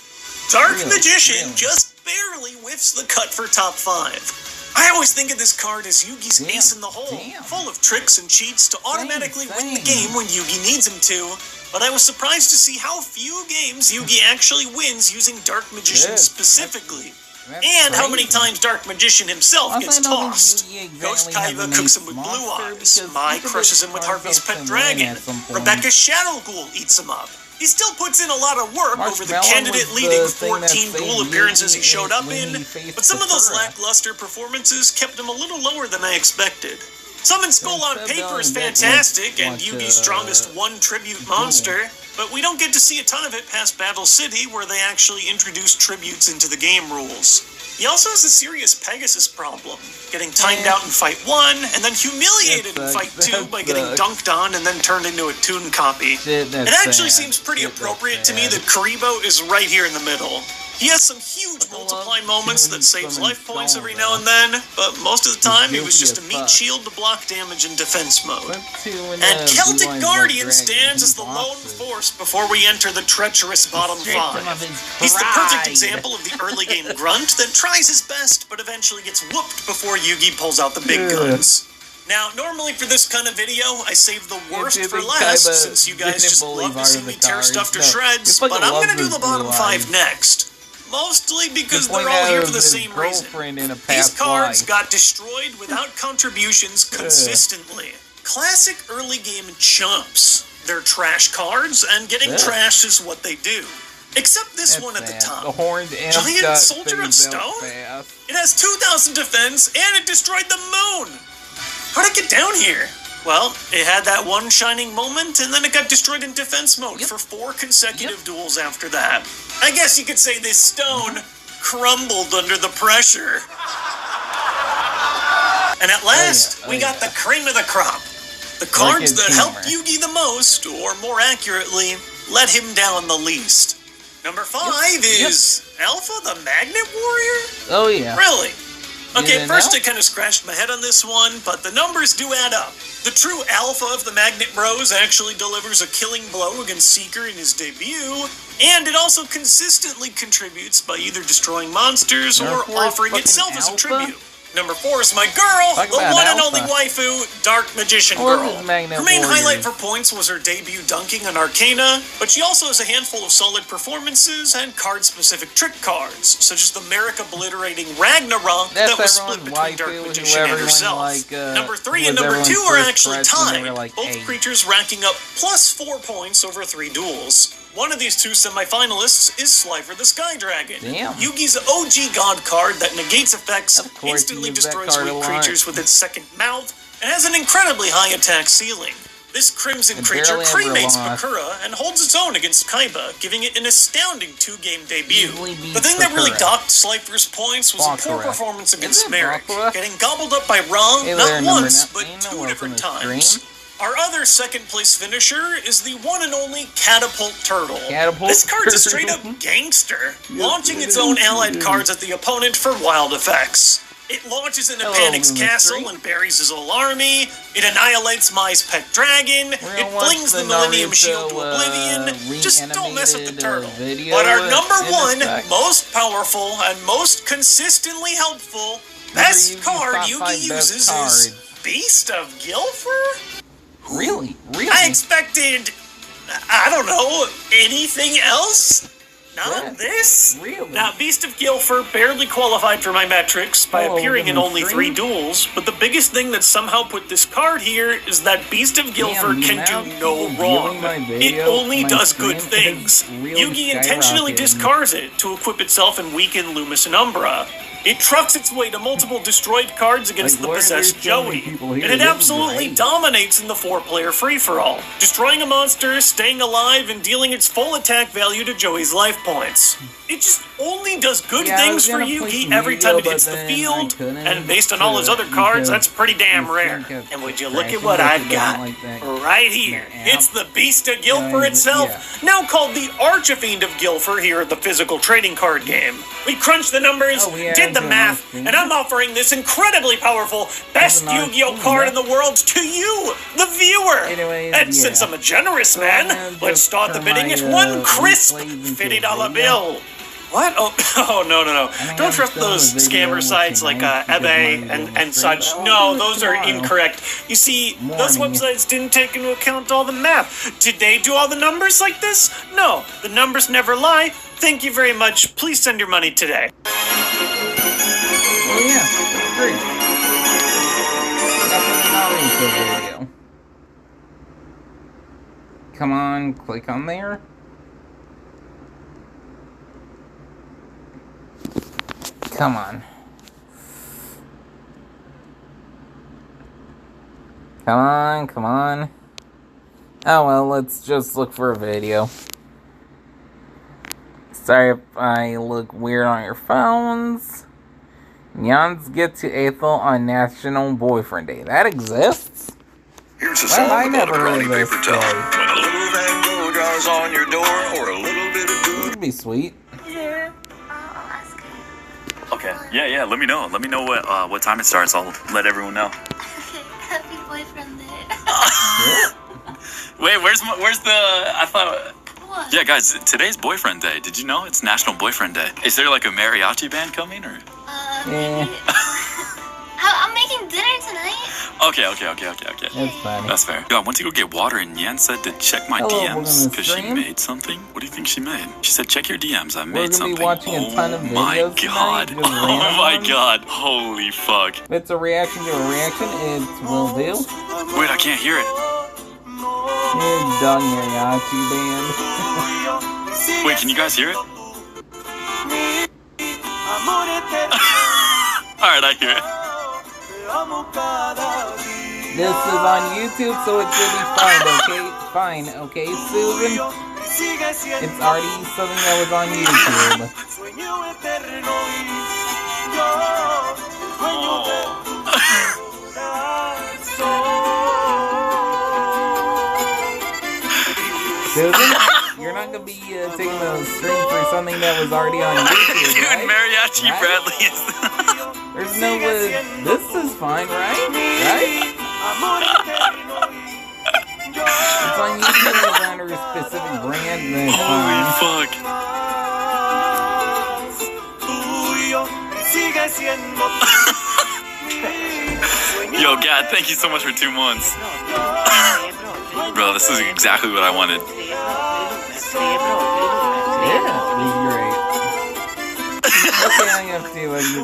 S8: Dark Magician just barely whiffs the cut for top 5. I always think of this card as Yugi's ace in the hole, full of tricks and cheats to automatically win the game when Yugi needs him to, but I was surprised to see how few games Yugi actually wins using Dark Magician specifically, and how many times Dark Magician himself gets tossed. Ghost Kaiba cooks him with blue eyes, Mai crushes him with Harvey's pet dragon, Rebecca's Shadow Ghoul eats him up. He still puts in a lot of work over the candidate-leading 14 duel appearances he showed up in, but some of those lackluster performances kept him a little lower than I expected. Summon Skull on paper is fantastic, and Yugi's strongest one tribute monster, but we don't get to see a ton of it past Battle City, where they actually introduce tributes into the game rules. He also has a serious Pegasus problem, getting timed out in Fight 1, and then humiliated in Fight 2 by getting dunked on and then turned into a Toon copy. It actually seems pretty appropriate to me that Karibo is right here in the middle. He has some huge multiply moments that saves life points every now and then, but most of the time he was just a meat shield to block damage in defense mode. And Celtic Guardian stands as the lone force before we enter the treacherous bottom 5. He's the perfect example of the early game grunt that tries his best but eventually gets whooped before Yugi pulls out the big guns. Now, normally for this kind of video, I save the worst for last, since you guys just love to see me tear stuff to shreds, but I'm gonna do the bottom 5 next. Mostly because they're all here for the same reason. These cards got destroyed without contributions consistently. Classic early game chumps. They're trash cards, and getting trashed is what they do. Except this one at the top. Giant Soldier of Stone? It has 2,000 defense, and it destroyed the moon! How'd it get down here? Well, it had that one shining moment, and then it got destroyed in defense mode for 4 consecutive duels after that. I guess you could say this stone crumbled under the pressure. And at last, we got the cream of the crop. The cards that helped Yugi the most, or more accurately, let him down the least. Number 5 is Alpha the Magnet Warrior?
S1: Oh yeah.
S8: Really? Okay, first I kind of scratched my head on this one, but the numbers do add up. The true alpha of the Magnet Bros actually delivers a killing blow against Seeker in his debut, and it also consistently contributes by either destroying monsters or offering itself as a tribute. Number 4 is my girl, the one and only waifu, Dark Magician Girl. Her main highlight for points was her debut dunking on Arcana, but she also has a handful of solid performances and card-specific trick cards, such as the Merrick obliterating Ragnarok that was split between Dark Magician and herself. Number 3 and number 2 are actually tied, both creatures racking up +4 points over 3 duels. One of these two semifinalists is Slifer the Sky Dragon.
S1: Damn.
S8: Yugi's OG God card that negates effects,
S1: Of course,
S8: instantly
S1: you use that
S8: destroys
S1: card a
S8: weak
S1: lot.
S8: creatures with its second mouth, and has an incredibly high attack ceiling. This crimson
S1: It
S8: creature
S1: barely ever
S8: cremates
S1: lost.
S8: Bakura and holds its own against Kaiba, giving it an astounding 2-game debut.
S1: Easily beats
S8: The thing that really
S1: Bakura.
S8: docked Slifer's points was a poor
S1: Bakura.
S8: performance
S1: Is
S8: against
S1: it
S8: Merrick,
S1: Bakura?
S8: getting gobbled up by Ra
S1: Hey there,
S8: not
S1: number
S8: once,
S1: 9.
S8: but two
S1: Welcome
S8: different
S1: to the
S8: times.
S1: stream.
S8: Our other second place finisher is the one and only Catapult Turtle.
S1: Catapult
S8: This card's a
S1: Turtle.
S8: straight up gangster, launching its own allied cards at the opponent for wild effects. It launches into
S1: Hello,
S8: Panic's
S1: Mystery.
S8: castle and buries his whole army. It annihilates Mai's pet dragon.
S1: We're
S8: It
S1: gonna watch
S8: flings the
S1: the
S8: Millennium
S1: Naruto,
S8: Shield to oblivion. Just don't mess with the
S1: reanimated,
S8: turtle.
S1: video
S8: But our
S1: in
S8: number
S1: a
S8: one,
S1: sec.
S8: most powerful, and most consistently helpful, best
S1: Yugi's
S8: card
S1: top
S8: Yugi
S1: 5 best
S8: uses
S1: cards.
S8: is Beast of Gilfer?
S1: Really?
S8: I expected, I don't know, anything else? Not
S1: Yeah,
S8: this?
S1: really?
S8: Now, Beast of Gilfer barely qualified for my metrics by
S1: Hello,
S8: appearing in
S1: Mystery.
S8: only 3 duels, but the biggest thing that somehow put this card here is that Beast of Gilfer
S1: Damn, the
S8: can
S1: amount
S8: do
S1: of
S8: no
S1: people
S8: wrong.
S1: viewing my
S8: It
S1: video,
S8: only
S1: my
S8: does
S1: stream
S8: good things.
S1: has really
S8: Yugi intentionally
S1: skyrocketed.
S8: discards it to equip itself and weaken Loomis and Umbra. It trucks its way to multiple destroyed cards against
S1: Like,
S8: the
S1: why are there
S8: possessed
S1: so many
S8: Joey,
S1: people here?
S8: and it
S1: This is
S8: absolutely
S1: great.
S8: dominates in the 4-player free-for-all, destroying a monster, staying alive, and dealing its full attack value to Joey's life points. It just only does good
S1: Yeah, I
S8: things
S1: was
S8: for
S1: gonna play
S8: Yugi
S1: some
S8: every
S1: Yu-Gi-Oh,
S8: time it
S1: but
S8: hits the
S1: then
S8: field,
S1: I couldn't,
S8: and based on all his other cards, that's pretty damn rare. And would you look at what I've got right here? It's the Beast of Gilfer itself, now called the Archfiend of Gilfer here at the physical trading card game. We crunched the numbers,
S1: Oh, yeah,
S8: did the
S1: it's an
S8: math,
S1: Archfiend.
S8: and I'm offering this incredibly powerful best
S1: It's an
S8: Yu-Gi-Oh
S1: Archfiend,
S8: card
S1: yeah.
S8: in the world to you, the viewer.
S1: Anyways,
S8: And
S1: yeah.
S8: since I'm a generous
S1: So I'm
S8: man,
S1: gonna
S8: let's
S1: just
S8: start the
S1: turn
S8: bidding
S1: my,
S8: at one crisp
S1: replays into a
S8: $50
S1: video.
S8: bill. What? Oh, oh no.
S1: don't
S8: Don't trust
S1: film a
S8: those
S1: video
S8: scammer
S1: with
S8: sites
S1: your
S8: like
S1: name because
S8: eBay
S1: mine's
S8: and,
S1: on the
S8: and
S1: screen.
S8: such.
S1: I'll
S8: No,
S1: do it
S8: those are
S1: tomorrow.
S8: incorrect. You see, those
S1: Morning.
S8: websites didn't take into account all the math. Did they do all the numbers like this? No, the numbers never lie. Thank you very much. Please send your money today.
S1: Oh yeah, that's great. That's an Naruto video. Come on, click on there. Come on. Come on, come on. Oh well, let's just look for a video. Sorry if I look weird on your phones. Nyans get to Ethel on National Boyfriend Day. That exists?
S4: Here's a
S1: Well,
S4: song
S1: I
S4: about
S1: never
S4: a brownie
S1: heard this
S4: paper towel.
S1: story.
S4: When a little Van Gogh draws on your door, or a little bit of good.
S1: That'd be sweet.
S3: Here, I'll ask him.
S11: Okay. Yeah. Let me know. Let me know what time it starts. I'll let everyone know.
S3: Happy boyfriend day.
S11: Wait, where's the? I thought.
S3: What?
S11: Yeah, guys, today's Boyfriend Day. Did you know it's National Boyfriend Day? Is there like a mariachi band coming or?
S3: Maybe. I'm making dinner tonight.
S11: Okay.
S1: That's funny.
S11: That's fair. Yo, I went to go get water and Yan said to check my
S1: Hello, we're
S11: DMs
S1: gonna
S11: because she
S1: stream.
S11: made something. What do you think she made? She said, check your DMs. I
S1: We're
S11: made
S1: gonna
S11: something.
S1: be watching a ton of
S11: Oh my
S1: videos
S11: god.
S1: tonight, just
S11: Oh
S1: random
S11: my
S1: ones.
S11: god. Holy fuck.
S1: If it's a reaction to a reaction, it will do.
S11: Wait, I can't hear it.
S1: Your dog mariachi band.
S11: Wait, can you guys hear it? Alright, I hear it.
S1: This is on YouTube, so it should be fine, okay, Susan? It's already something that was on YouTube. Susan, you're not gonna be taking the stream for something that was already on YouTube,
S11: Dude,
S1: right?
S11: Mariachi
S1: Right?
S11: Bradley is...
S1: There's no way. This is fine, right? Right? It's on YouTube, it's under a specific brand, then it's
S11: Holy
S1: fine.
S11: fuck. Yo, Gad, thank you so much for 2 months. Bro, this is exactly what I wanted.
S1: Yeah, this is great. Okay, I have to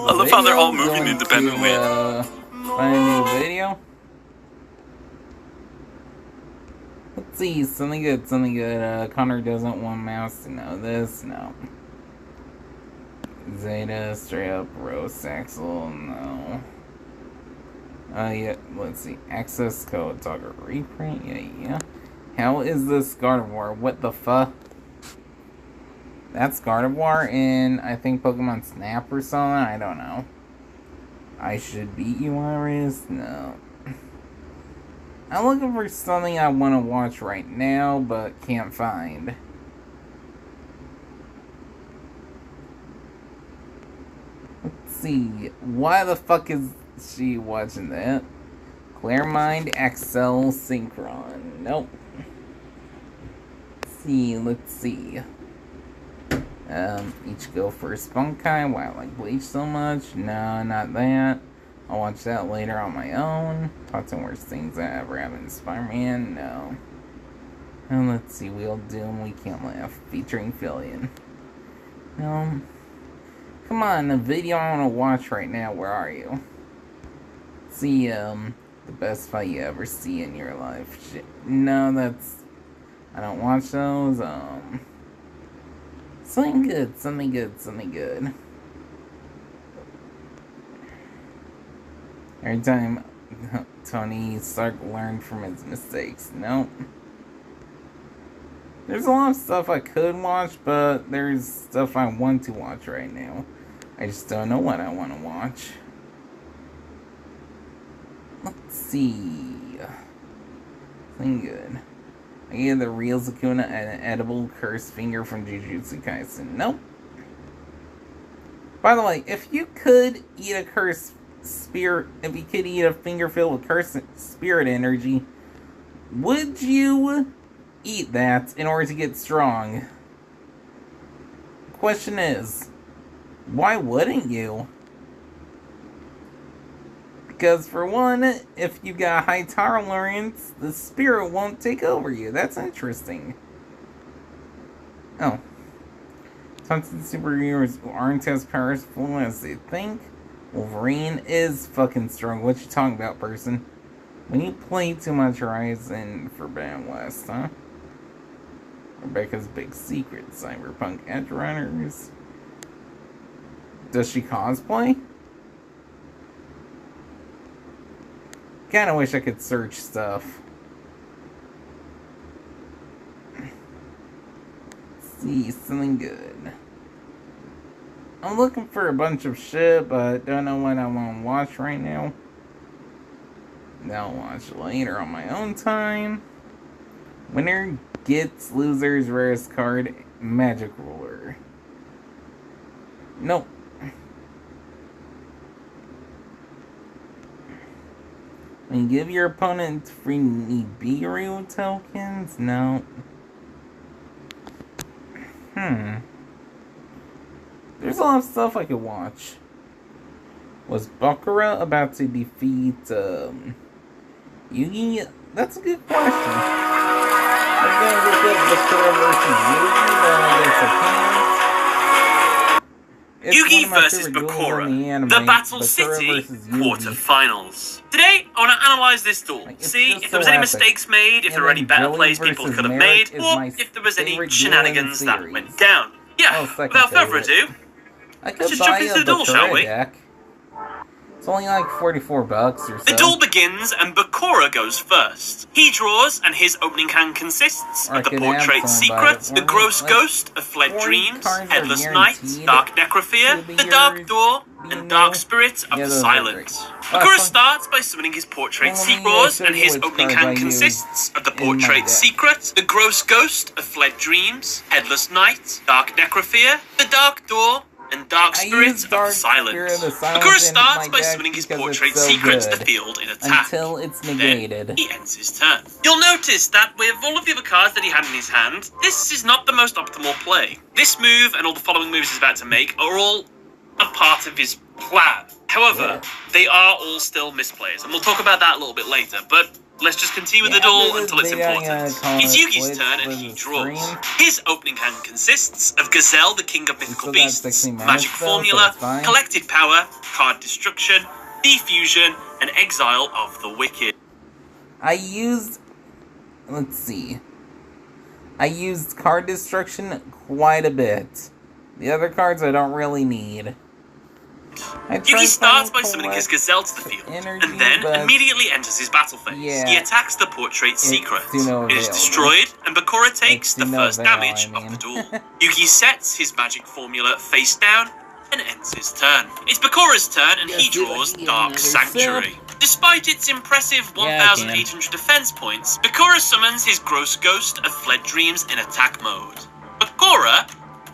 S11: I love how they're all moving independently.
S1: Find a new video. What Let's see, something good, something good. Connor doesn't want mouse to know this, no. Zeta, straight up, Rose, Axel, no. Yeah, let's see. Access code, Talker reprint, yeah. How is this Gardevoir? What the fuck? That's Gardevoir in, I think, Pokemon Snap or something? I don't know. I should beat you, Iris? No. I'm looking for something I want to watch right now, but can't find. Let's see. Why the fuck is she watching that? Claremind XL Synchron. Nope. Let's see. Each go for Spunkai. Why I like Bleach so much? No, not that. I'll watch that later on my own. Thoughts and worst things I ever have in Spider-Man? No. And let's see. Wheel Doom, We Can't Laugh. Featuring Fillion. No. Come on, the video I want to watch right now. Where are you? See, the best fight you ever see in your life. Shit. No, that's... I don't watch those. Something good, something good, something good. Every time Tony Stark learned from his mistakes. Nope. There's a lot of stuff I could watch, but there's stuff I want to watch right now. I just don't know what I want to watch. Let's see. Something good. I gave the real Zakuna an edible cursed finger from Jujutsu Kaisen. Nope. By the way, if you could eat a cursed spirit, if you could eat a finger filled with cursed spirit energy, would you eat that in order to get strong? The question is, why wouldn't you? Because for one, if you got high tolerance, the spirit won't take over you. That's interesting. Oh. Tons of superheroes who aren't as powerful as they think. Wolverine is fucking strong. What you talking about, person? When you play too much Horizon Forbidden West, huh? Rebecca's Big Secret. Cyberpunk Edge Runners. Does she cosplay? Kinda wish I could search stuff. Let's see, something good. I'm looking for a bunch of shit, but don't know what I want to watch right now. I'll watch later on my own time. Winner gets loser's rarest card, Magic Ruler. Nope. And give your opponent free Nibiru tokens? No. There's a lot of stuff I could watch. Was Bakura about to defeat Yugi? That's a good question. I'm gonna look up Bakura versus Yugi. That's a
S12: Yugi versus Bakura, the Battle City quarterfinals. Today, I want to analyse this duel, see if there was any mistakes made, if there were any better plays people could have made, or if there was any shenanigans that went down. Yeah, without further ado, let's just jump into the duel, shall we?
S1: It's only like $44 or so.
S12: The duel begins and Bakura goes first. He draws and his opening hand consists of the Portrait Secret, the Gross Ghost of Fled Dreams, Headless Knight, Dark Necrophea, the Dark Door, and Dark Spirit of the Silence. Bakura starts by summoning his Portrait Secret, and his opening hand consists of the Portrait Secret, the Gross Ghost of Fled Dreams, Headless Knight, Dark Necrophea, the Dark Door, and Dark Spirit of the Silence. Bakura starts by summoning his Portrait Secret to the field in attack.
S1: Until it's negated.
S12: Then he ends his turn. You'll notice that with all of the other cards that he had in his hand, this is not the most optimal play. This move and all the following moves he's about to make are all a part of his plan. However, they are all still misplays, and we'll talk about that a little bit later, but let's just continue with the duel until it's important. It's Yugi's turn and he draws. His opening hand consists of Gazelle, the King of Mythical Beasts, Magic Formula, Collected Power, Card
S1: let's see. I used card destruction quite a bit. The other cards I don't really need.
S12: Yugi starts by summoning his gazelle to the field, and then immediately enters his battle phase.
S1: Yeah,
S12: he attacks the portrait secret. It is destroyed, and Bakura takes the first damage of the duel. Yugi sets his magic formula face down and ends his turn. It's Bakura's turn, and he draws Dark Sanctuary. Despite its impressive 1,800 defense points, Bakura summons his Gross Ghost of Fled Dreams in attack mode. Bakura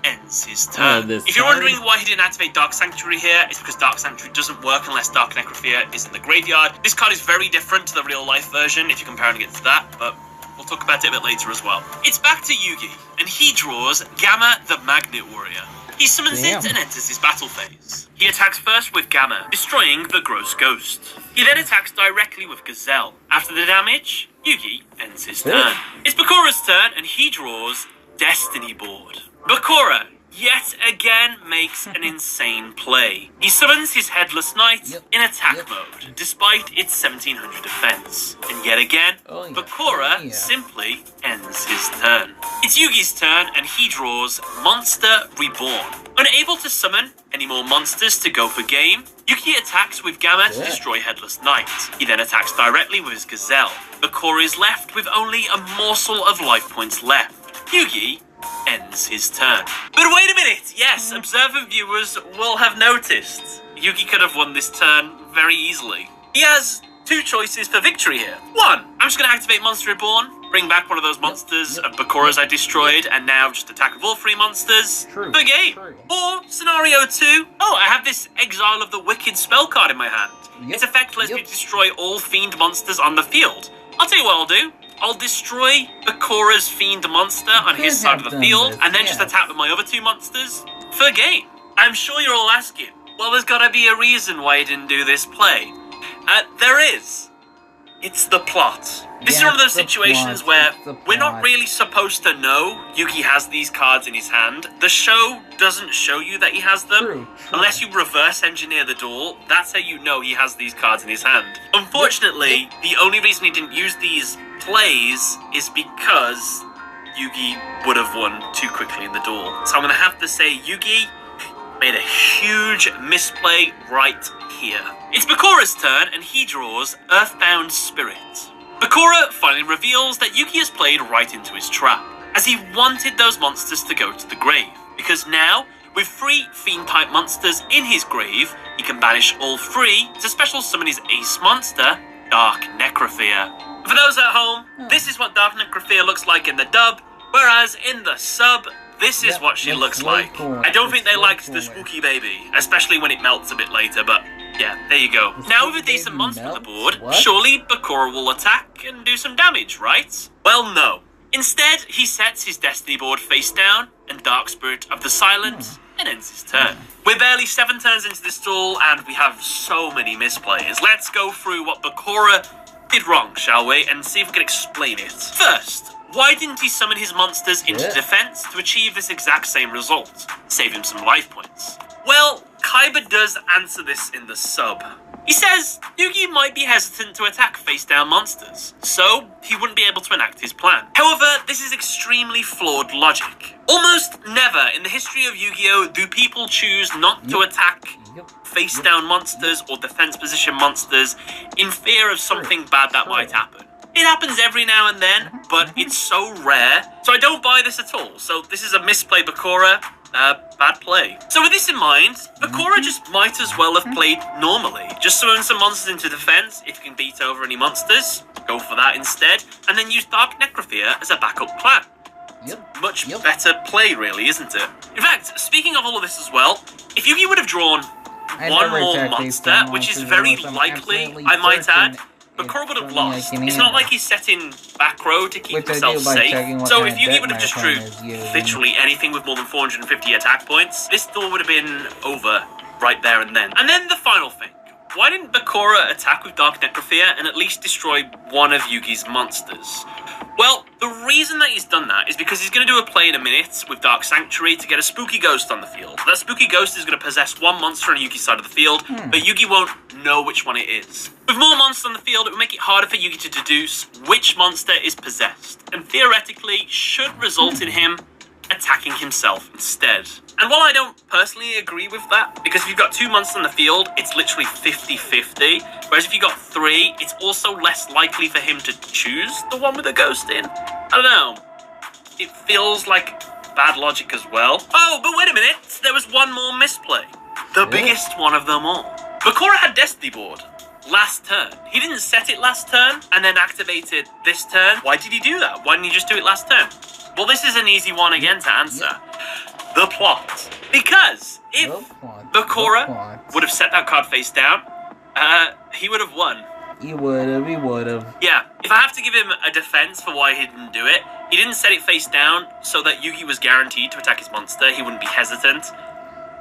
S12: ends his turn. If you're wondering why he didn't activate Dark Sanctuary here, it's because Dark Sanctuary doesn't work unless Dark Necrophia is in the graveyard. This card is very different to the real-life version if you're comparing it to that, but we'll talk about it a bit later as well. It's back to Yugi, and he draws Gamma the Magnet Warrior. He summons it and enters his battle phase. He attacks first with Gamma, destroying the Gross Ghost. He then attacks directly with Gazelle. After the damage, Yugi ends his turn. It's Bakura's turn, and he draws Destiny Board. Bakura yet again makes an insane play. He summons his Headless Knight in attack mode, despite its 1700 defense. And yet again, Bakura simply ends his turn. It's Yugi's turn, and he draws Monster Reborn. Unable to summon any more monsters to go for game, Yugi attacks with Gamma to destroy Headless Knight. He then attacks directly with his Gazelle. Bakura is left with only a morsel of life points left. Yugi ends his turn. But wait a minute! Yes, observant viewers will have noticed. Yugi could have won this turn very easily. He has two choices for victory here. One, I'm just going to activate Monster Reborn, bring back one of those monsters of Bakura's I destroyed, and now just attack with all three monsters for game. Or, scenario 2, I have this Exile of the Wicked spell card in my hand. Its effect lets me destroy all fiend monsters on the field. I'll tell you what I'll do. I'll destroy Bakura's fiend monster on his side of the field, and then just attack with my other two monsters for game. I'm sure you're all asking, well, there's gotta be a reason why he didn't do this play. There is. It's the plot. This is one of those situations where we're not really supposed to know Yugi has these cards in his hand. The show doesn't show you that he has them. Unless you reverse engineer the duel, that's how you know he has these cards in his hand. Unfortunately, the only reason he didn't use these plays is because Yugi would have won too quickly in the duel. So I'm going to have to say Yugi made a huge misplay right here. It's Bakura's turn, and he draws Earthbound Spirit. Bakura finally reveals that Yugi has played right into his trap, as he wanted those monsters to go to the grave, because now, with 3 Fiend-type monsters in his grave, he can banish all 3 to special summon his ace monster, Dark Necrophia. For those at home, this is what Dark Necrophia looks like in the dub, whereas in the sub, this is what she looks like. Cool. I don't think they liked the spooky baby, especially when it melts a bit later, but yeah, there you go. Now with a decent monster on the board, surely Bakura will attack and do some damage, right? Well, no. Instead, he sets his Destiny board face down and Dark Spirit of the Silent and ends his turn. We're barely 7 turns into this duel, and we have so many misplays. Let's go through what Bakura did wrong, shall we, and see if we can explain it. First, why didn't he summon his monsters into defense to achieve this exact same result? Save him some life points. Well, Kaiba does answer this in the sub. He says Yugi might be hesitant to attack face-down monsters, so he wouldn't be able to enact his plan. However, this is extremely flawed logic. Almost never in the history of Yu-Gi-Oh! Do people choose not to attack face-down monsters or defense position monsters in fear of something bad that might happen. It happens every now and then, but it's so rare, so I don't buy this at all. So this is a misplay, Bakura. Bad play. So with this in mind, Bakura just might as well have played normally. Just summon some monsters into defense. If you can beat over any monsters, go for that instead. And then use Dark Necrophia as a backup plan. Much better play, really, isn't it? In fact, speaking of all of this as well, if Yugi would have drawn one more monster, which is very likely, I might add, Bakura would have lost. It's not like he's set in back row to keep himself safe. So if Yugi would have just drew literally anything with more than 450 attack points, this duel would have been over right there and then. And then the final thing. why didn't Bakura attack with Dark Necrofear and at least destroy one of Yugi's monsters? Well, the reason that he's done that is because he's going to do a play in a minute with Dark Sanctuary to get a spooky ghost on the field. That spooky ghost is going to possess one monster on Yugi's side of the field, but Yugi won't know which one it is. With more monsters on the field, it will make it harder for Yugi to deduce which monster is possessed, and theoretically should result in him attacking himself instead. And while I don't personally agree with that, because if you've got 2 monsters on the field, it's literally 50-50, whereas if you've got 3, it's also less likely for him to choose the one with a ghost in. I don't know. It feels like bad logic as well. Oh, but wait a minute, there was one more misplay. The biggest one of them all. Bakura had Destiny Board last turn. He didn't set it last turn and then activate it this turn. Why did he do that? Why didn't he just do it last turn? Well, this is an easy one again to answer. The plot. Because if Bakura would have set that card face down, he would have won.
S1: He would have.
S12: Yeah, if I have to give him a defense for why he didn't do it, he didn't set it face down so that Yugi was guaranteed to attack his monster. He wouldn't be hesitant.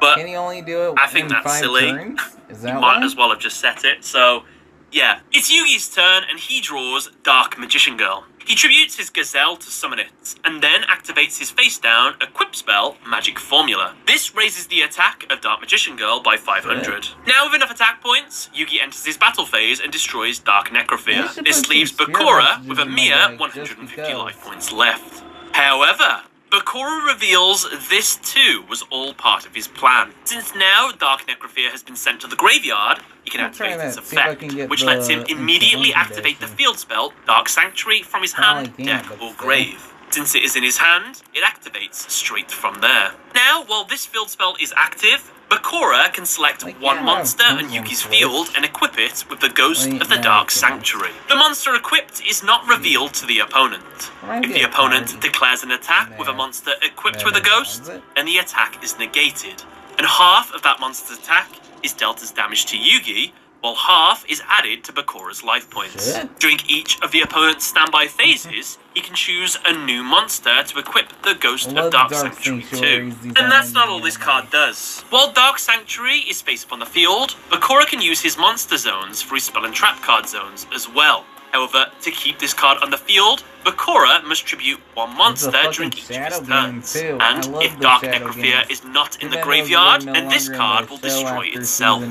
S12: But
S1: can he only do it
S12: I think
S1: in
S12: that's
S1: 5
S12: silly.
S1: turns? Is that
S12: He might
S1: why?
S12: as well have just set it. So, yeah. It's Yugi's turn, and he draws Dark Magician Girl. He tributes his Gazelle to summon it, and then activates his face-down Equip spell, Magic Formula. This raises the attack of Dark Magician Girl by 500. Now with enough attack points, Yugi enters his battle phase and destroys Dark Necrofear. This leaves Bakura with a mere 150 life points left. However, Bakura reveals this too was all part of his plan. Since now Dark Necrofear has been sent to the graveyard, he can activate its effect, which lets him immediately activate the field spell Dark Sanctuary from his hand, deck, or grave. Since it is in his hand, it activates straight from there. Now, while this field spell is active, Bakura can select one monster on Yugi's field and equip it with the Ghost of the Dark Sanctuary. The monster equipped is not revealed to the opponent. If the opponent declares an attack with a monster equipped with a ghost, then the attack is negated, and half of that monster's attack is dealt as damage to Yugi, while half is added to Bakura's life points. During each of the opponent's standby phases, he can choose a new monster to equip the Ghost of Dark Sanctuary to. And that's not all this card does. While Dark Sanctuary is face up on the field, Bakura can use his monster zones for his spell and trap card zones as well. However, to keep this card on the field, Bakura must tribute one monster during each of his turns. And if Dark Necrofear is not in the graveyard, then this card will destroy itself.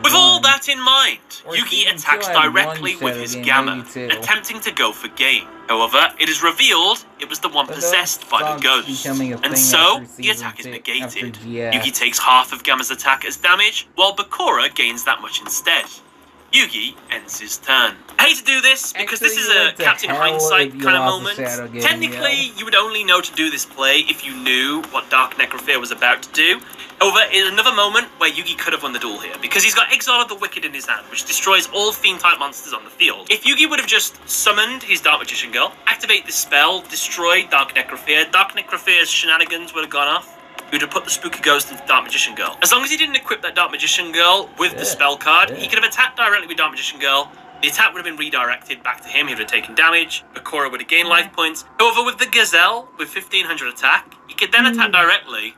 S12: With all that in mind, Yugi attacks directly with his Gamma, attempting to go for game. However, it is revealed it was the one possessed by the ghost, and so the attack is negated. Yugi takes half of Gamma's attack as damage, while Bakura gains that much instead. Yugi ends his turn. I hate to do this, because this is a Captain Hindsight kind of moment. Technically, you would only know to do this play if you knew what Dark Necrofear was about to do. However, in another moment where Yugi could have won the duel here, because he's got Exile of the Wicked in his hand, which destroys all Fiend-type monsters on the field. If Yugi would have just summoned his Dark Magician Girl, activate this spell, destroy Dark Necrofear's shenanigans would have gone off. He would have put the Spooky Ghost into Dark Magician Girl. As long as he didn't equip that Dark Magician Girl with the spell card, he could have attacked directly with Dark Magician Girl. The attack would have been redirected back to him, he would have taken damage, Bakura would have gained life points. However, with the Gazelle, with 1500 attack, he could then attack directly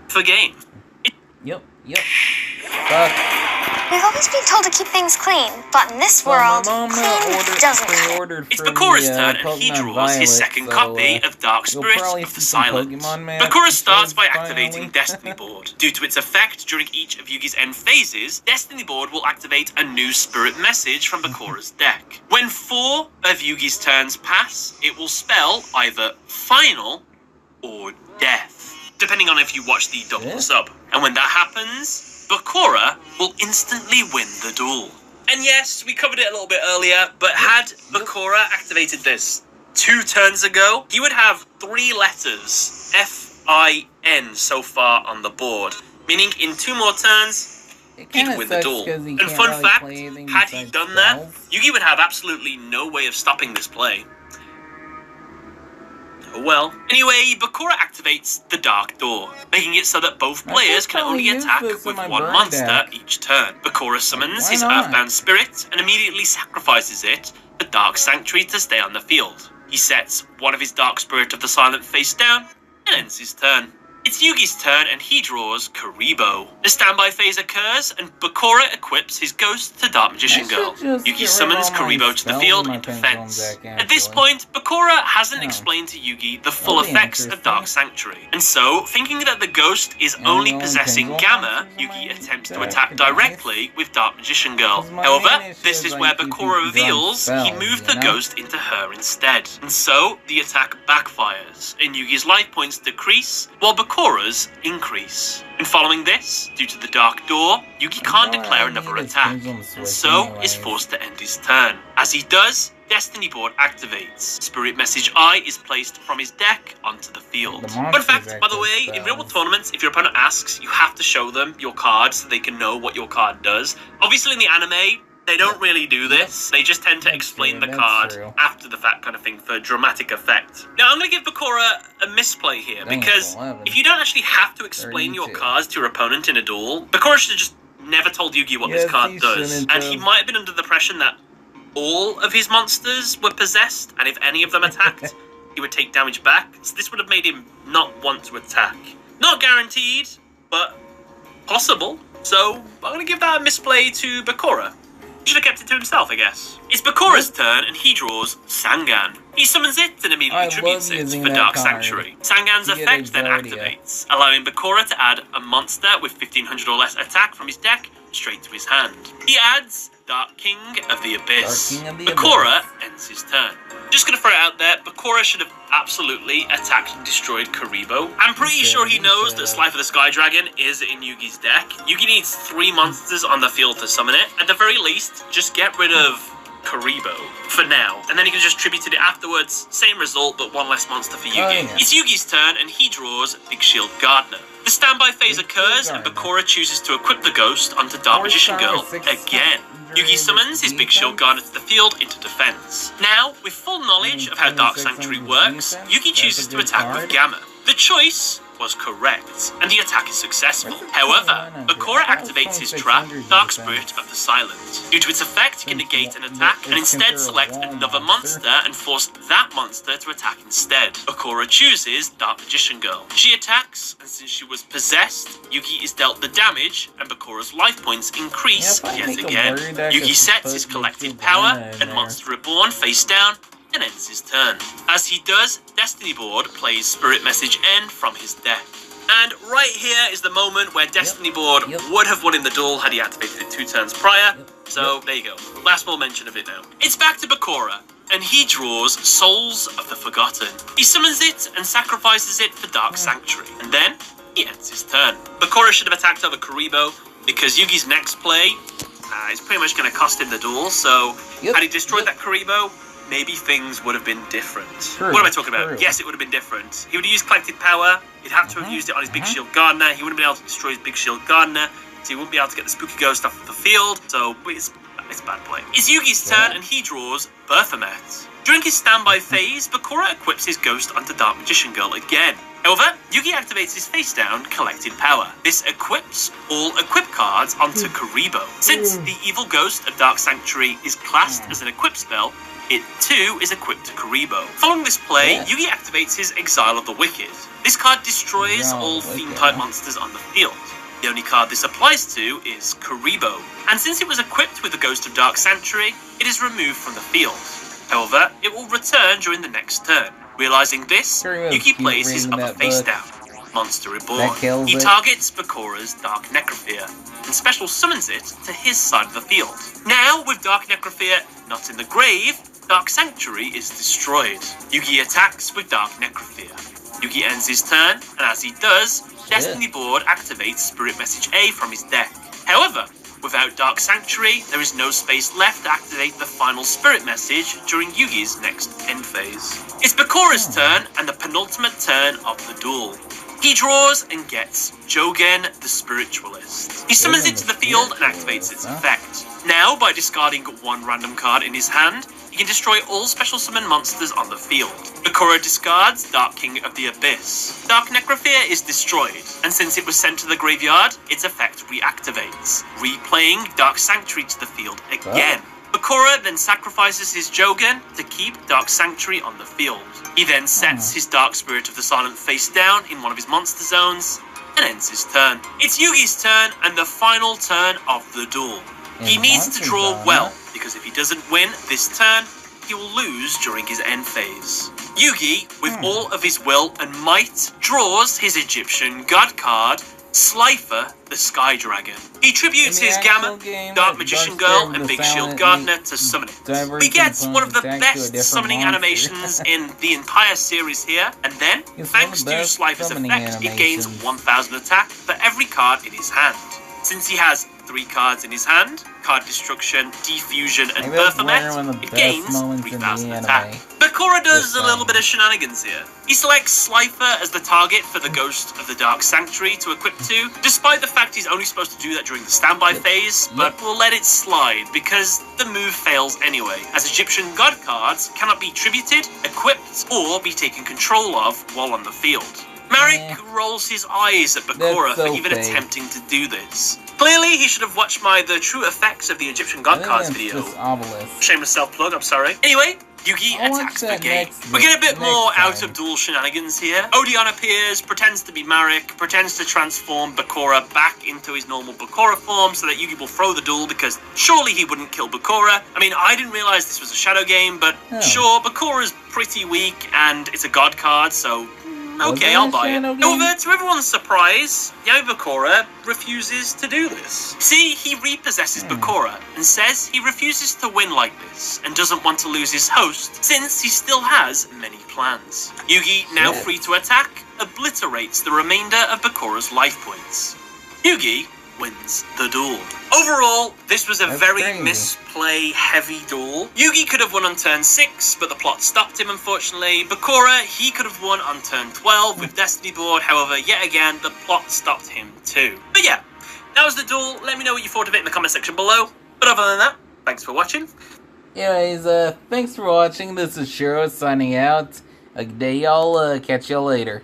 S12: for game.
S1: Yep.
S3: We've always been told to keep things clean, but in this world, clean doesn't cut it.
S12: It's Bakura's turn, and he draws his second copy of Dark Spirit of the Silent. Bakura starts by activating Destiny Board. Due to its effect during each of Yugi's end phases, Destiny Board will activate a new spirit message from Bakura's deck. When 4 of Yugi's turns pass, it will spell either Final or Death, depending on if you watch the double sub. And when that happens, Bakura will instantly win the duel. And yes, we covered it a little bit earlier, but had Bakura activated this 2 turns ago, he would have 3 letters, F-I-N, so far on the board. Meaning in 2 more turns, he'd win the duel. And fun fact, had he done that, Yugi would have absolutely no way of stopping this play. Well, anyway, Bakura activates the Dark Door, making it so that both players can only attack with one monster each turn. Bakura summons his Earthbound Spirit and immediately sacrifices it for Dark Sanctuary to stay on the field. He sets one of his Dark Spirit of the Silent face down and ends his turn. It's Yugi's turn and he draws Karibo. The standby phase occurs and Bakura equips his ghost to Dark Magician Girl. Yugi summons Karibo to the field in defense. At this point, Bakura hasn't explained to Yugi the full effects of Dark Sanctuary. And so, thinking that the ghost is only possessing Gamma, Yugi attempts to attack directly with Dark Magician Girl. However, this is where Bakura reveals he moved the ghost into her instead. And so, the attack backfires, and Yugi's life points decrease, while Bakura's increase. And following this, due to the Dark Door, Yugi can't declare another attack, and so is forced to end his turn. As he does, Destiny Board activates. Spirit Message I is placed from his deck onto the field. Fun fact, by the way, in real world tournaments, if your opponent asks, you have to show them your card so they can know what your card does. Obviously in the anime, they don't really do this. They just tend to explain the card after the fact kind of thing for dramatic effect. Now, I'm going to give Bakura a misplay here, because if you don't actually have to explain your cards to your opponent in a duel, Bakura should have just never told Yugi what this card does. And he might have been under the impression that all of his monsters were possessed, and if any of them attacked, he would take damage back. So this would have made him not want to attack. Not guaranteed, but possible. So I'm going to give that a misplay to Bakura. He should have kept it to himself, I guess. It's Bakura's turn, and he draws Sangan. He summons it and immediately tributes it for Dark Sanctuary. Sangan's effect then activates, allowing Bakura to add a monster with 1500 or less attack from his deck straight to his hand. He adds Dark King of the Abyss. Bakura ends his turn. Just gonna throw it out there, Bakura should have absolutely attacked and destroyed Karibo. I'm pretty sure he knows that Slife of the Sky Dragon is in Yugi's deck. Yugi needs 3 monsters on the field to summon it. At the very least, just get rid of Karibo for now, and then he can just tribute it afterwards. Same result, but 1 less monster for Yugi. It's Yugi's turn, and he draws Big Shield Gardener. The standby phase occurs, and Bakura chooses to equip the ghost onto Dark Magician Girl again. Yugi summons his Big Shield Gardener to the field into defense. Now, with full knowledge of how Dark Sanctuary works, Yugi chooses to attack with Gamma. The choice was correct, and the attack is successful. However, Bakura activates his trap, Dark Spirit of the Silent. Due to its effect, he can negate an attack, and instead select another monster and force that monster to attack instead. Bakura chooses Dark Magician Girl. She attacks, and since she was possessed, Yugi is dealt the damage, and Bakura's life points increase yet again. Yugi sets his collected power, and Monster Reborn face down, and ends his turn. As he does, Destiny Board plays Spirit Message N from his deck. And right here is the moment where Destiny Board would have won in the duel had he activated it 2 turns prior. So there you go. Last more mention of it now. It's back to Bakura, and he draws Souls of the Forgotten. He summons it and sacrifices it for Dark Sanctuary, and then he ends his turn. Bakura should have attacked over Karibo, because Yugi's next play is pretty much going to cost him the duel, so had he destroyed that Karibo, maybe things would have been different. What am I talking about? Yes, it would have been different. He would have used Collected Power. He'd have to have used it on his Big Shield Gardener. He wouldn't have been able to destroy his Big Shield Gardener, so he wouldn't be able to get the Spooky Ghost off the field. So it's a bad play. It's Yugi's turn, and he draws Berthamet. During his standby phase, Bakura equips his ghost onto Dark Magician Girl again. However, Yugi activates his face-down Collected Power. This equips all equip cards onto Karibo. Since the evil ghost of Dark Sanctuary is classed as an equip spell, it too is equipped to Karibo. Following this play, Yugi activates his Exile of the Wicked. This card destroys all theme-type monsters on the field. The only card this applies to is Karibo, and since it was equipped with the Ghost of Dark Sanctuary, it is removed from the field. However, it will return during the next turn. Realizing this, Yugi plays his other face down, Monster Reborn. He targets Bakura's Dark Necrophea, and special summons it to his side of the field. Now, with Dark Necrophea not in the grave, Dark Sanctuary is destroyed. Yugi attacks with Dark Necrophea. Yugi ends his turn, and as he does, Destiny Board activates Spirit Message A from his deck. However, without Dark Sanctuary, there is no space left to activate the final Spirit Message during Yugi's next end phase. It's Bakura's turn, and the penultimate turn of the duel. He draws and gets Jogen the Spiritualist. He summons it to the field and activates its effect. Now, by discarding 1 random card in his hand, he can destroy all special summon monsters on the field. Bakura discards Dark King of the Abyss. Dark Necrophea is destroyed, and since it was sent to the graveyard, its effect reactivates, replaying Dark Sanctuary to the field again. Bakura then sacrifices his Jogan to keep Dark Sanctuary on the field. He then sets his Dark Spirit of the Silent face down in one of his monster zones and ends his turn. It's Yugi's turn and the final turn of the duel. He needs to draw well, because if he doesn't win this turn, he will lose during his end phase. Yugi, with all of his will and might, draws his Egyptian god card, Slifer, the Sky Dragon. He tributes his Gamma, Dark Magician Girl, and Big Shield Gardener to summon it. He gets one of the best summoning animations in the entire series here, and then, thanks to Slifer's effect, it gains 1000 attack for every card in his hand. Since he has 3 cards in his hand, Card Destruction, Defusion, and Berthamet, it gains 3000 attack. Bakura does a little bit of shenanigans here. He selects Slifer as the target for the Ghost of the Dark Sanctuary to equip to, despite the fact he's only supposed to do that during the standby phase, but we'll let it slide because the move fails anyway, as Egyptian god cards cannot be tributed, equipped, or be taken control of while on the field. Marek rolls his eyes at Bakura for even attempting to do this. Clearly, he should have watched my The True Effects of the Egyptian God Cards video. Shameless self-plug, I'm sorry. Anyway, Yugi attacks the game. We get a bit more out-of-duel shenanigans here. Odeon appears, pretends to be Marek, pretends to transform Bakura back into his normal Bakura form so that Yugi will throw the duel because surely he wouldn't kill Bakura. I mean, I didn't realize this was a shadow game, but sure, Bakura's pretty weak and it's a god card, so okay, I'll buy it. However, to everyone's surprise, Yami Bakura refuses to do this. See, he repossesses Bakura and says he refuses to win like this and doesn't want to lose his host since he still has many plans. Yugi, now free to attack, obliterates the remainder of Bakura's life points. Yugi wins the duel. Overall, this was a very misplay heavy duel. Yugi could have won on turn 6, but the plot stopped him unfortunately. Bakura, he could have won on turn 12 with Destiny Board, however, yet again, the plot stopped him too. But yeah, that was the duel. Let me know what you thought of it in the comment section below. But other than that, thanks for watching.
S1: Anyways, thanks for watching. This is Shiro signing out. Good day, y'all. Catch y'all later.